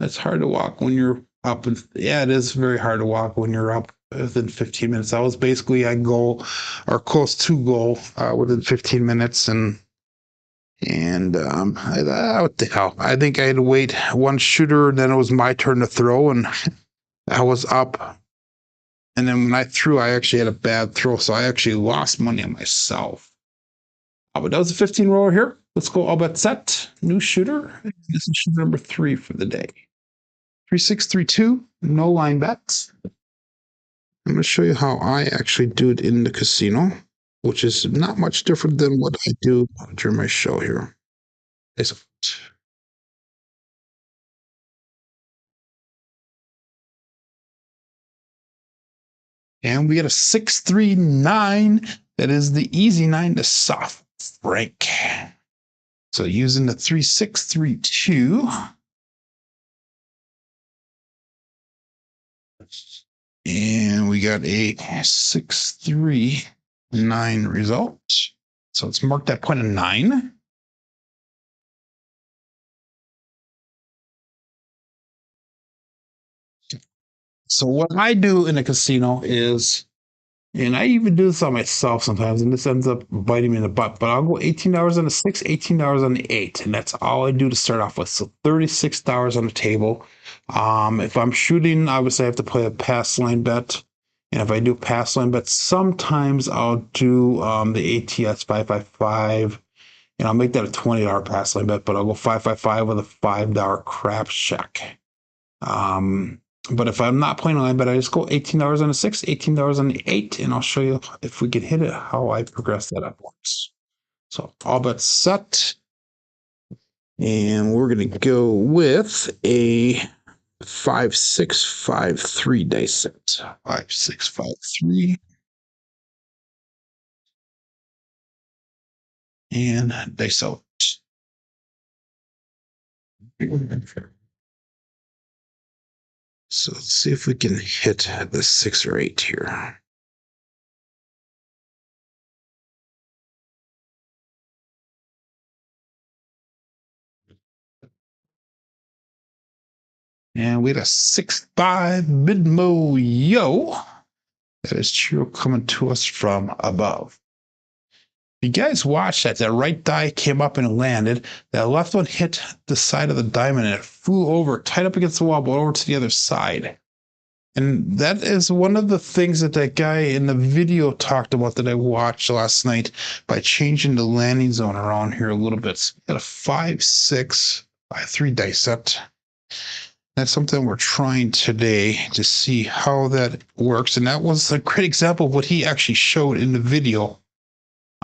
A: It's hard to walk when you're up, and yeah, it is very hard to walk when you're up within 15 minutes. That was basically I goal or close to goal within 15 minutes, and what the hell? I think I had to wait one shooter, and then it was my turn to throw, and I was up. And then when I threw, I actually had a bad throw, so I actually lost money on myself. But that was a 15 roller here. Let's go all bet set. New shooter. This is shooter number 3 for the day. 3632. No line bets. I'm going to show you how I actually do it in the casino, which is not much different than what I do during my show here. And we get a 639. That is the easy 9 to soft frank. So using the 3632. And we got a 639 result. So let's mark that point of 9. So what I do in a casino is, and I even do this on myself sometimes, and this ends up biting me in the butt, but I'll go $18 on the 6, $18 on the 8, and that's all I do to start off with. So $36 on the table. If I'm shooting, obviously I have to play a pass line bet. And if I do pass line bets, sometimes I'll do the ATS 555, and I'll make that a $20 pass line bet, but I'll go 555 with a $5 craps check. But if I'm not playing a line bet, I just go $18 on the 6, $18 on the 8, and I'll show you if we can hit it, how I progress that upwards. So all bets set. And we're going to go with a 5653 dice set. 5653. And dice out. So let's see if we can hit the 6 or 8 here. And we had a 6-5 mid-mo yo. That is true coming to us from above. You guys watched that. That right die came up and landed. That left one hit the side of the diamond and it flew over, tied up against the wall, but over to the other side. And that is one of the things that that guy in the video talked about that I watched last night by changing the landing zone around here a little bit. So we got a 5, 6, 5, 3 dice set. That's something we're trying today to see how that works. And that was a great example of what he actually showed in the video.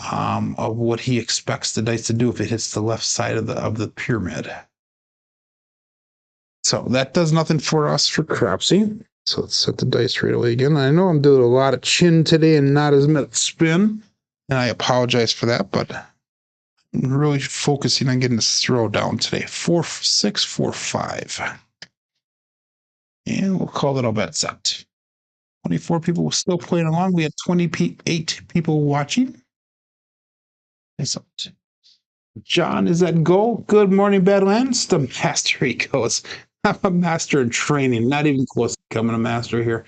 A: Of what he expects the dice to do if it hits the left side of the pyramid. So that does nothing for us for Crapsee. So let's set the dice right away again. I know I'm doing a lot of chin today and not as much spin, and I apologize for that, but I'm really focusing on getting this throw down today. 4, 6, 4, 5. And we'll call that all bet set. 24 people were still playing along. We had 28 people watching. John is at goal. Good morning, Badlands. The master he goes. I'm a master in training, not even close to becoming a master here.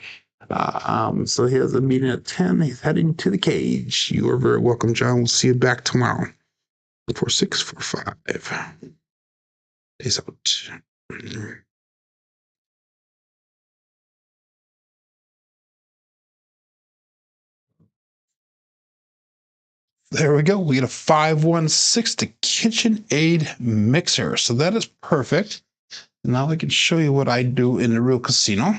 A: So he has a meeting at 10. He's heading to the cage. You are very welcome, John. We'll see you back tomorrow. 4, 6, 4, 5. Peace out.
B: There we go. We get a 516 to KitchenAid mixer. So that is perfect. Now I can show you what I do in the real casino.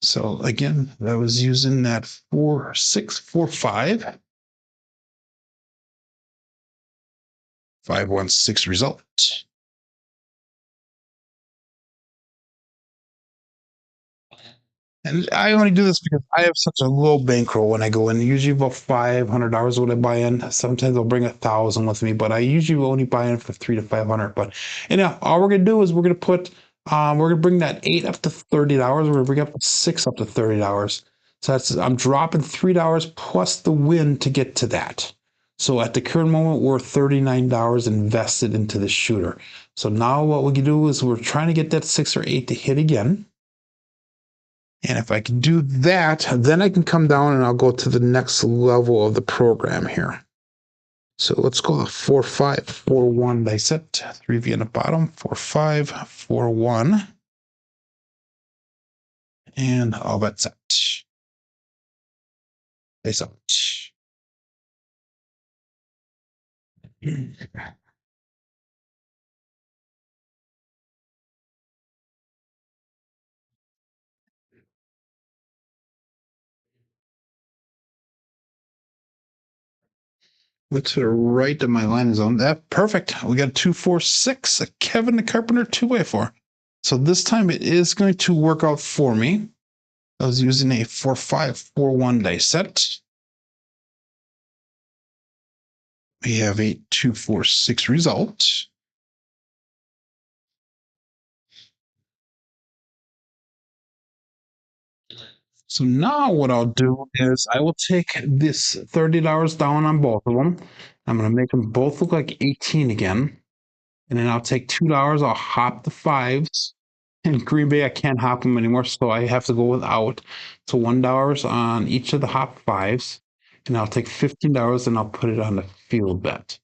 B: So again, I was using that 4645. 516 result. And I only do this because I have such a low bankroll when I go in. Usually about $500 when I buy in. Sometimes I'll bring 1,000 with me, but I usually only buy in for 300 to 500. But anyhow, all we're gonna do is we're gonna bring that 8 up to $30. We're gonna bring up 6 up to $30. So I'm dropping $3 plus the win to get to that. So at the current moment, we're $39 invested into the shooter. So now what we can do is we're trying to get that 6 or 8 to hit again. And if I can do that, then I can come down and I'll go to the next level of the program here. So let's go 4541 dice it. 3V in the bottom, 4541. And all that's set. Dice out. Look to the right of my line zone. That perfect. We got a 246, a Kevin the Carpenter 2x4. So this time it is going to work out for me. I was using a 4541 dice set. We have a 246 result. So now what I'll do is I will take this $30 down on both of them. I'm going to make them both look like 18 again. And then I'll take $2. I'll hop the fives. In Green Bay, I can't hop them anymore, so I have to go without. So $1 on each of the hop fives. And I'll take $15 and I'll put it on the field bet.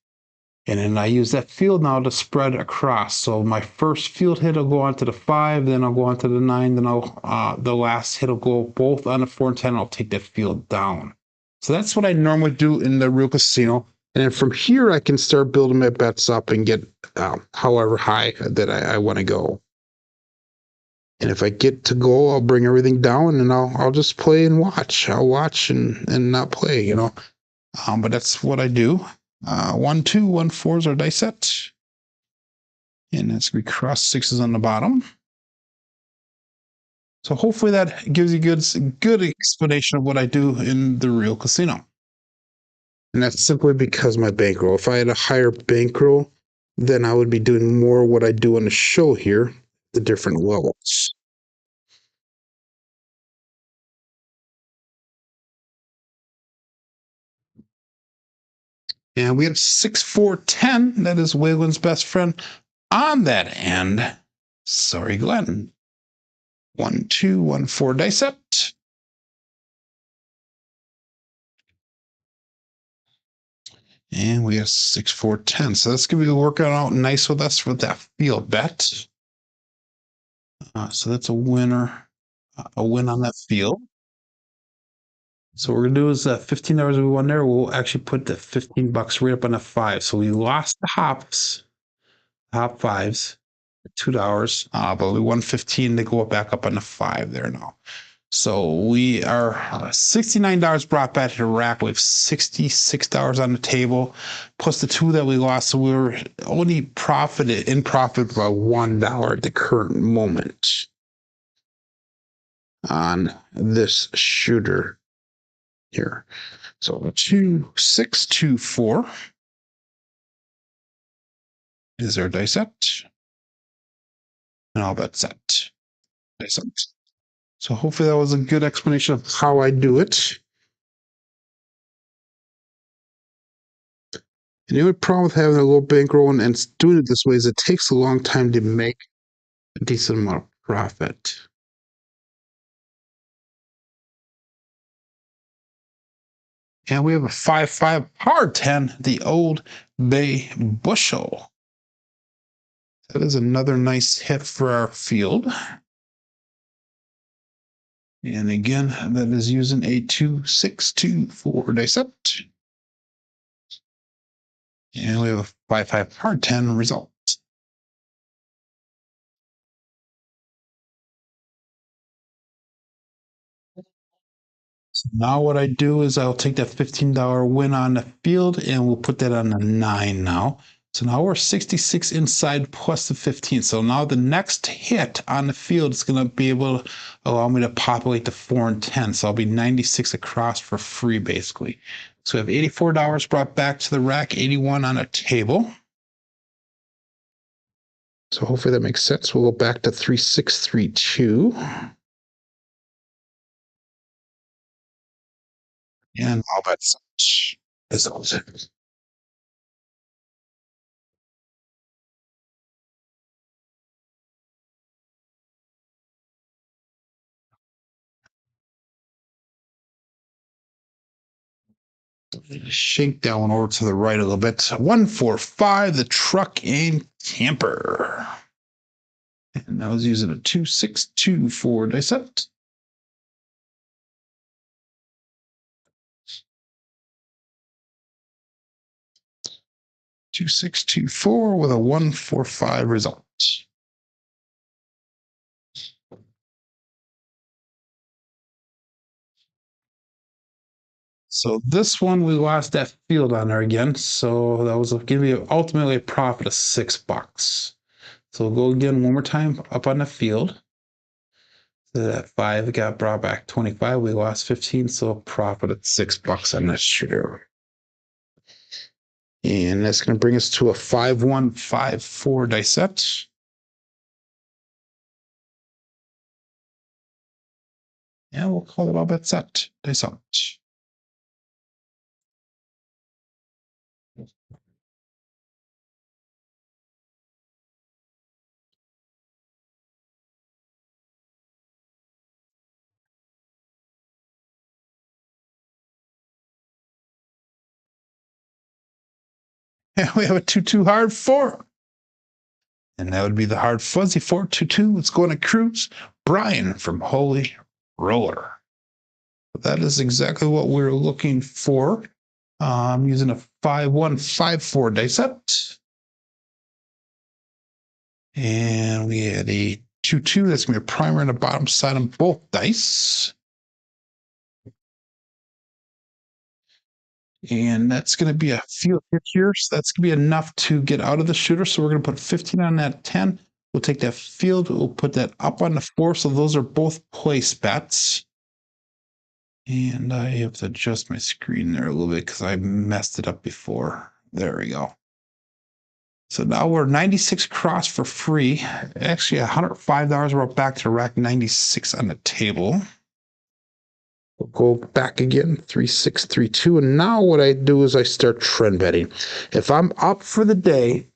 B: And then I use that field now to spread across. So my first field hit will go onto the 5, then I'll go onto the 9, then the last hit will go both on the 4 and 10. I'll take that field down. So that's what I normally do in the real casino. And then from here, I can start building my bets up and get however high that I want to go. And if I get to go, I'll bring everything down and I'll just play and watch. I'll watch and not play, you know. But that's what I do. 1, 2, 1, 4s are dice set. And that's going to be cross 6s on the bottom. So hopefully that gives you good explanation of what I do in the real casino. And that's simply because my bankroll. If I had a higher bankroll, then I would be doing more what I do on the show here, the different levels. And we have 6, 4, 10. That is Waylon's best friend on that end. Sorry, Glenn. 1, 2, 1, 4 dice set. And we have 6, 4, 10. So that's going to be working out nice with us with that field bet. So that's a winner, a win on that field. So what we're gonna do is $15 we won there. We'll actually put the $15 right up on the 5. So we lost the hops, hop fives, $2, but we won 15 to go back up on the 5 there now. So we are $69 brought back to the rack. We have $66 on the table, plus the 2 that we lost. So we were only in profit by $1 at the current moment on this shooter here. So 2, 6, 2, 4 is our dice set. And all bet set. Dice set. So hopefully that was a good explanation of how I do it. And the only problem with having a low bankroll and doing it this way is it takes a long time to make a decent amount of profit. And we have a 5-5 hard 10, the Old Bay Bushel. That is another nice hit for our field. And again, that is using a 2, 6, 2, 4 dice set.
A: And we have a 5-5 hard 10 result. So now what I do is I'll take that $15 win on the field and we'll put that on a 9 now. So now we're 66 inside plus the 15. So now the next hit on the field is going to be able to allow me to populate the 4 and 10. So I'll be 96 across for free basically. So we have $84 brought back to the rack, 81 on a table. So hopefully that makes sense. We'll go back to 3632. And all bets is all. Shake that one over to the right a little bit. 145, the truck and camper. And I was using a 2-6-2 dice set. Two, 6-2-4 with a 1-4-5 result. So this one we lost that field on there again. So that was going to be ultimately a profit of $6. So we'll go again one more time up on the field. So that 5 got brought back 25. We lost 15, so a profit at $6 on this shooter. And that's going to bring us to a 5-1-5-4 dice set. And we'll call it all bet set. Dice out. And we have a 2-2 hard 4. And that would be the hard fuzzy 4-2-2. Let's go on a cruise. Brian from Holy Roller. That is exactly what we're looking for. I'm using a 5-1-5-4 dice set. And we had a 2-2. That's going to be a primer on the bottom side on both dice. And that's going to be a field hit here. So that's going to be enough to get out of the shooter. So we're going to put 15 on that 10. We'll take that field. We'll put that up on the 4. So those are both place bets. And I have to adjust my screen there a little bit because I messed it up before. There we go. So now we're 96 cross for free. Actually, $105 brought back to rack 96 on the table. We'll go back again, 3632. And now what I do is I start trend betting. If I'm up for the day,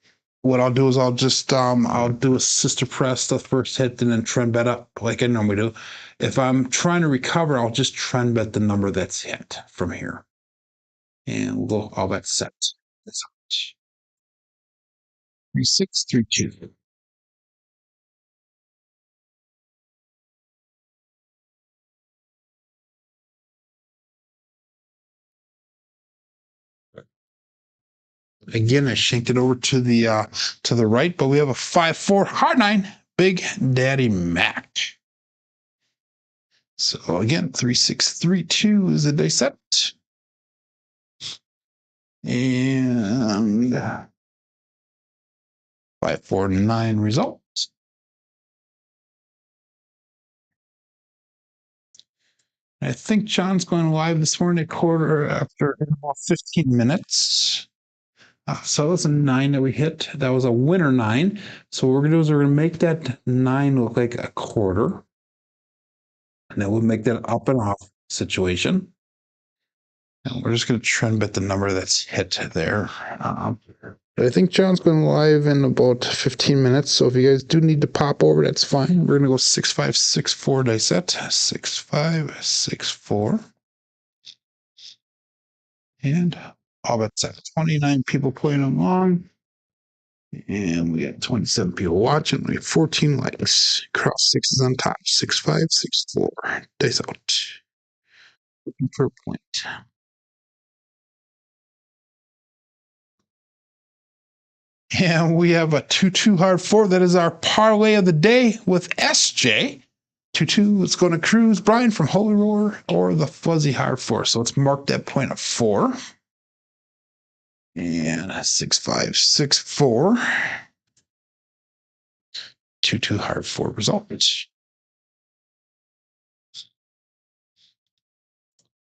A: what I'll do is I'll just I'll do a sister press the first hit and then trend bet up like I normally do. If I'm trying to recover, I'll just trend bet the number that's hit from here. And we'll go all that set. That's how much. 3632. Again, I shanked it over to the right, but we have a 5-4 hard 9, Big Daddy Mac. So again, 3632 is the dice set. And 549 result. I think John's going live this morning at quarter after about 15 minutes. So that's a 9 that we hit. That was a winner 9. So what we're going to do is we're going to make that 9 look like a quarter. And then we'll make that up and off situation. And we're just going to trend bet the number that's hit there. I think John's going live in about 15 minutes. So if you guys do need to pop over, that's fine. We're going to go 6-5-6-4 dice set. 6-5-6-4. And all bets set. 29 people playing along. And we got 27 people watching. We have 14 likes. Cross 6s on top. 6-5-6-4. Dice out. Looking for a point. And we have a 2-2 hard 4. That is our parlay of the day with SJ. 2-2, it's going to Cruise, Brian from Holy Roar, or the fuzzy hard 4. So let's mark that point of 4. And 6-5, 6-4. 2-2 hard 4 results.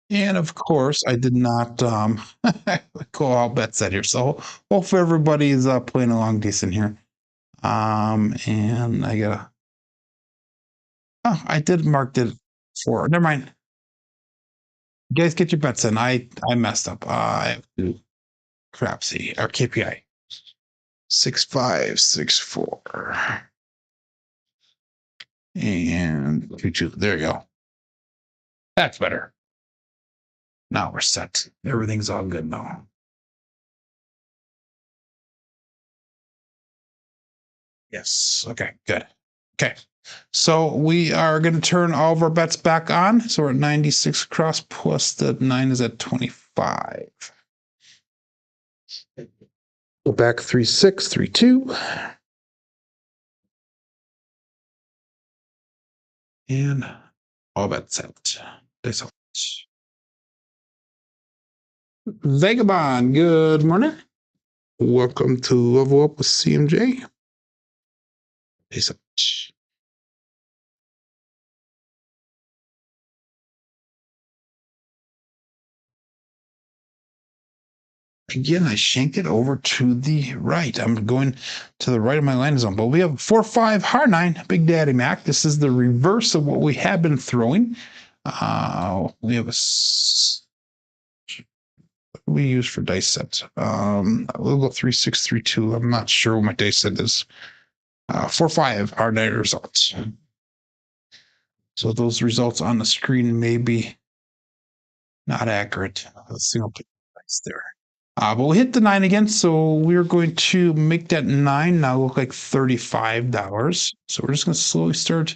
A: And of course, I did not call all bets out here. So hopefully everybody is playing along decent here. And I gotta. Oh, I did mark it 4. Never mind. You guys get your bets in. I messed up. I have to Crapsee or KPI. 6-5, 6-4. And 2-2. There you go. That's better. Now we're set. Everything's all good now. Yes. Okay, good. Okay. So we are going to turn all of our bets back on. So we're at 96 across, plus the 9 is at 25.
B: Go back 3-6, 3-2.
A: And all bets set. This out. Vagabond, good morning.
B: Welcome to Level Up with CMJ.
A: Peace out. Again, I shanked it over to the right. I'm going to the right of my landing zone. But we have 4-5 hard 9, Big Daddy Mac. This is the reverse of what we have been throwing. We have a what do we use for dice set? We'll go 3-6-3-2. I'm not sure what my dice set is. 4-5 hard 9 results. So those results on the screen may be not accurate. Let's see, I'll put the dice there. But we hit the 9 again, so we're going to make that 9 now look like $35. So we're just going to slowly start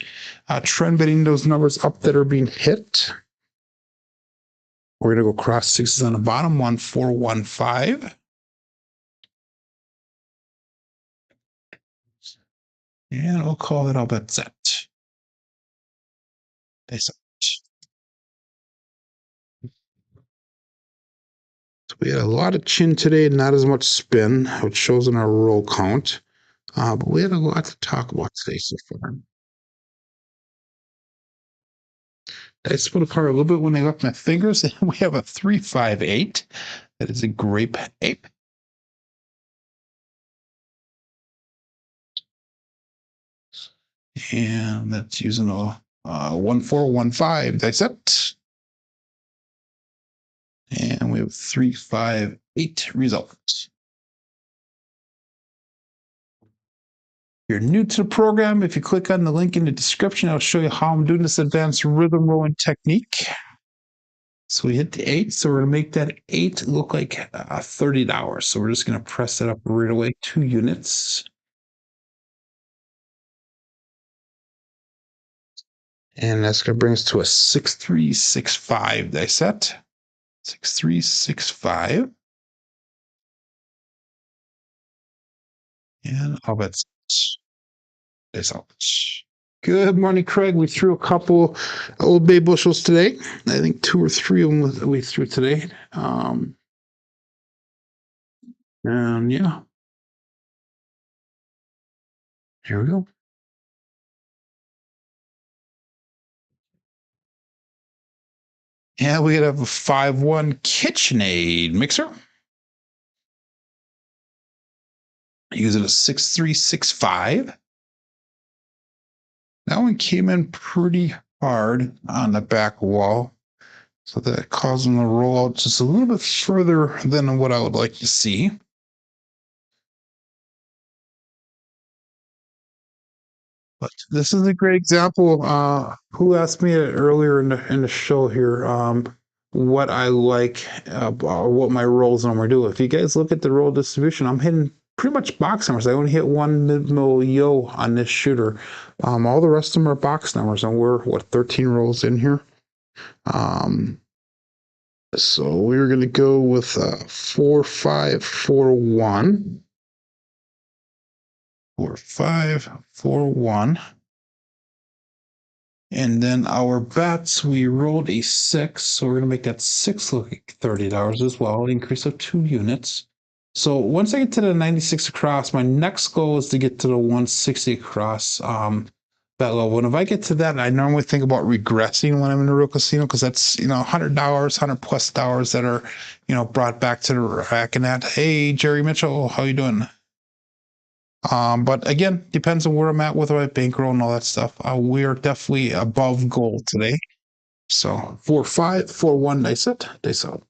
A: trend betting those numbers up that are being hit. We're going to go cross 6s on the bottom, 1, 4, 1, 5. And we'll call it all bet set. So we had a lot of chin today, not as much spin, which shows in our roll count. But we had a lot to talk about today so far. I split apart a little bit when I left my fingers, and we have a 3-5-8. That is a grape ape. And that's using a 1-4-1-5 dice set. And we have 3-5-8 results. If you're new to the program, if you click on the link in the description, I'll show you how I'm doing this advanced rhythm rolling technique. So we hit the 8, so we're going to make that 8 look like $30. So we're just going to press it up right away, 2 units. And that's going to bring us to a 6-3-6-5 dice set. 6-3-6-5. And I'll bet dice out. Good morning, Craig. We threw a couple Old Bay bushels today. I think 2 or 3 of them we threw today. And yeah. Here we go. Yeah, we have a 5-1 KitchenAid mixer. Using a 6-3-6-5. That one came in pretty hard on the back wall. So that caused them to roll out just a little bit further than what I would like to see. But this is a great example. Who asked me earlier in the show here what I like, what my rolls normally do. If you guys look at the roll distribution, I'm hitting pretty much box numbers. I only hit 1 mid-mill yo on this shooter. All the rest of them are box numbers, and we're, 13 rolls in here. So we're going to go with 4-5-4-1. 4, 5, 4, 1. And then our bets, we rolled a 6, so we're going to make that 6 look like $30 as well, increase of 2 units. So once I get to the 96 across, my next goal is to get to the 160 across bet level. And if I get to that, I normally think about regressing when I'm in a real casino, because that's, $100, $100+ that are, brought back to the rack and that. Hey, Jerry Mitchell, how you doing? But again, depends on where I'm at with my bankroll and all that stuff. We are definitely above goal today. So 4, 5, 4, 1, dice it, dice out.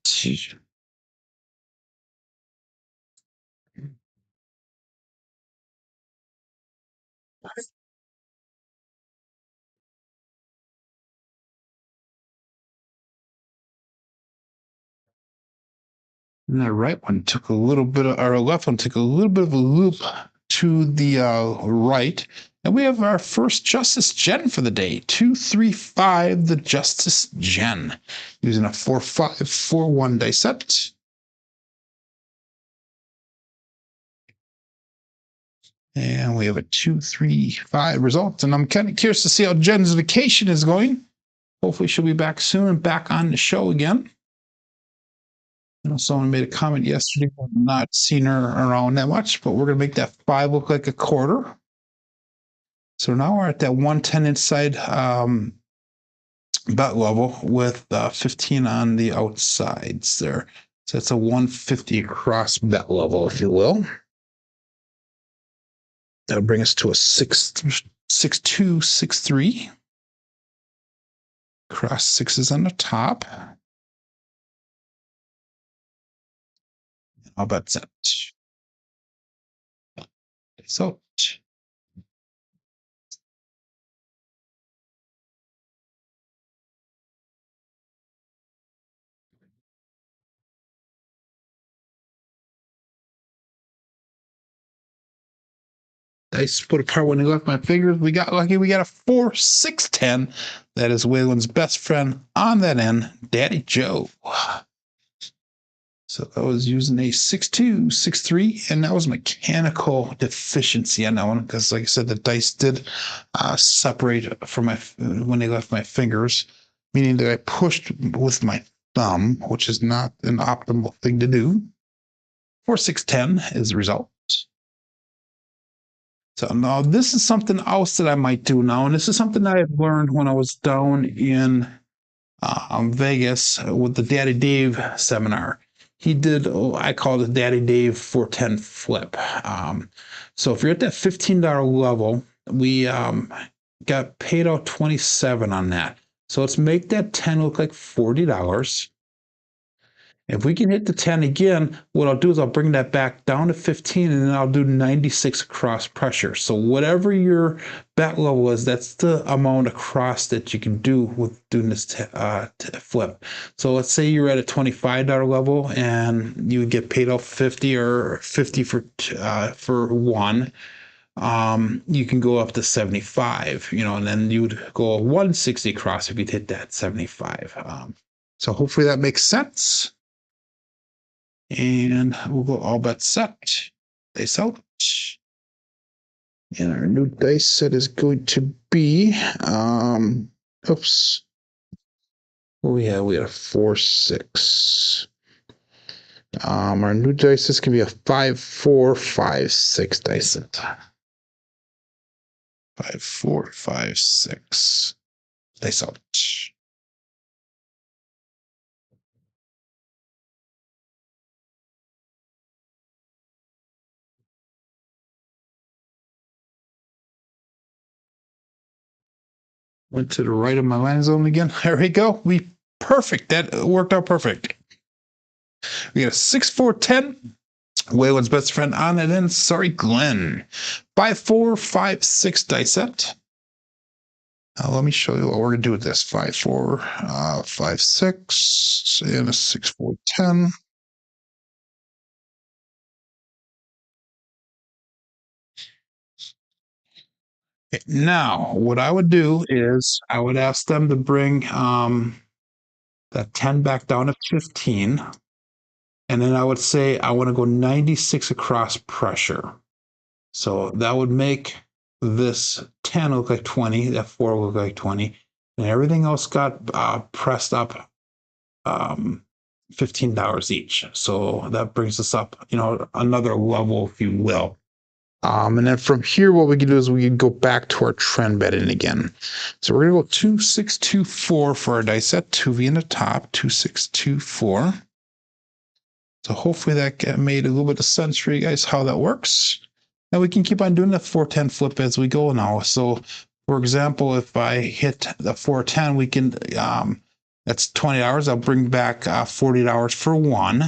A: And the right one took a little bit of, our left one took a little bit of a loop to the right. And we have our first Justice Gen for the day. 2, 3, 5, the Justice Gen. Using a 4, 5, 4, 1 dice set. And we have a 2, 3, 5 result. And I'm kind of curious to see how Jen's vacation is going. Hopefully she'll be back soon and back on the show again. Someone made a comment yesterday. I've not seen her around that much, but we're going to make that 5 look like a quarter. So now we're at that 110 inside bet level with 15 on the outsides there. So it's a 150 across bet level, if you will. That'll bring us to a 6-2, 6-3. Cross sixes on the top. I'll bet that. So dice put apart when he left my fingers. We got lucky. We got a 4, 6, 10. That is Waylon's best friend on that end, Daddy Joe. So I was using a 6-2, 6-3, and that was mechanical deficiency on that one because, like I said, the dice did separate from when they left my fingers, meaning that I pushed with my thumb, which is not an optimal thing to do. 4, 6, 10 is the result. So now this is something else that I might do now, and this is something that I've learned when I was down in Vegas with the Daddy Dave seminar. He did, I call it Daddy Dave 410 flip. So if you're at that $15 level, we got paid out 27 on that. So let's make that 10 look like $40. If we can hit the 10 again, what I'll do is I'll bring that back down to 15 and then I'll do 96 across pressure. So whatever your bet level is, that's the amount across that you can do with doing this flip. So let's say you're at a $25 level and you get paid off 50 or 50 for one. You can go up to 75, and then you would go 160 across if you'd hit that 75. So hopefully that makes sense. And we'll go all bets set. Dice out. And our new dice set is going to be oops. What we had a 4, 6. Our new dice is gonna be a 5, 4, 5, 6 dice set. 5, 4, 5, 6. Dice out. Went to the right of my land zone again. There we go. Perfect. That worked out perfect. We got a 6, 4, 10. Waylon's best friend on it end. Sorry, Glenn. 5, 4, 5, 6 dice set. Let me show you what we're going to do with this. 5, 4, 5, 6, and a 6, 4, 10. Now, what I would do is I would ask them to bring that 10 back down to 15. And then I would say I want to go 96 across pressure.
B: So that would make this 10 look like 20, that 4 look like 20, and everything else got pressed up $15 each. So that brings us up, another level, if you will. And then from here, what we can do is we can go back to our trend betting again. So we're going to go 2624 for our dice set, 2V in the top, 2624. So hopefully that made a little bit of sense for you guys how that works. And we can keep on doing the 410 flip as we go now. So for example, if I hit the 410, we can, that's $20. I'll bring back $40 for one.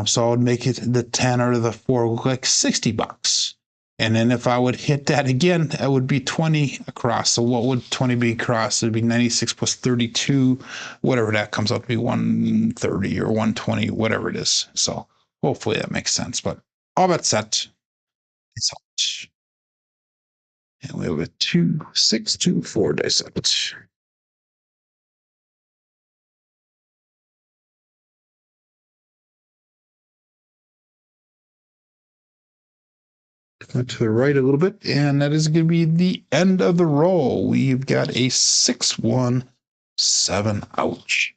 B: So I would make it the 10 or the 4 look like $60. And then if I would hit that again, that would be 20 across. So what would 20 be across? It'd be 96 plus 32, whatever that comes out to be, 130 or 120, whatever it is. So hopefully that makes sense. But all that set, it's out. And we have a 2624 dice set. To the right a little bit, and that is going to be the end of the roll. We've got a 617. Ouch.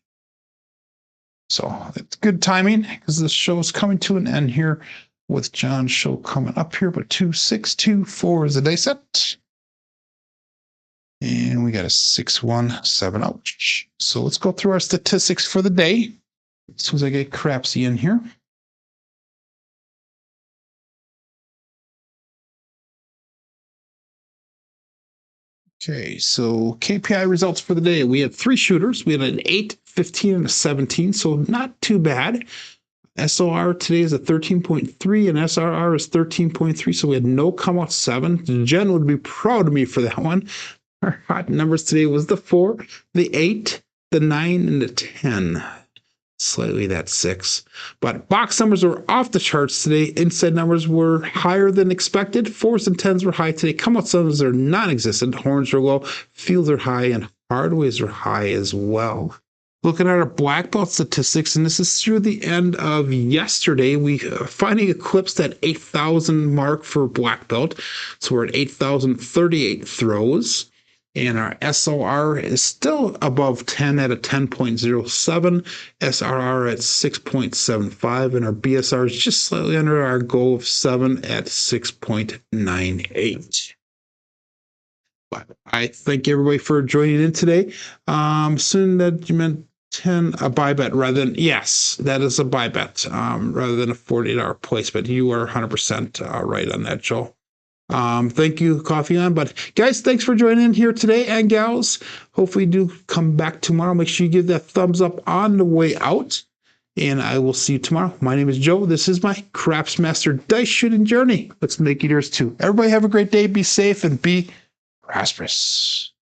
B: So it's good timing because the show is coming to an end here with John's show coming up here. But 2624 is the dice set. And we got a 617. Ouch. So let's go through our statistics for the day. As soon as I get Crapsee in here. Okay, so KPI results for the day. We had 3 shooters. We had an 8, 15, and a 17, so not too bad. SOR today is a 13.3, and SRR is 13.3, so we had no come out 7. Jen would be proud of me for that one. Our hot numbers today was the 4, the 8, the 9, and the 10. Slightly that 6. But box numbers were off the charts today. Inside numbers were higher than expected. 4s and 10s were high today. Come out numbers are non-existent. Horns are low. Fields are high, and hardways are high as well. Looking at our black belt statistics, and this is through the end of yesterday, we finally eclipsed that 8,000 mark for black belt. So we're at 8,038 throws. And our SOR is still above 10 at a 10.07, SRR at 6.75, and our BSR is just slightly under our goal of 7 at 6.98. But I thank everybody for joining in today. Soon that you meant 10, a buy bet rather than, yes, that is a buy bet rather than a $48 placement. You are 100% right on that, Joe. Thank you, Coffee On. But guys, thanks for joining in here today, and gals. Hopefully you do come back tomorrow. Make sure you give that thumbs up on the way out. And I will see you tomorrow. My name is Joe. This is my Craps Master Dice Shooting Journey. Let's make it yours too. Everybody have a great day. Be safe and be prosperous.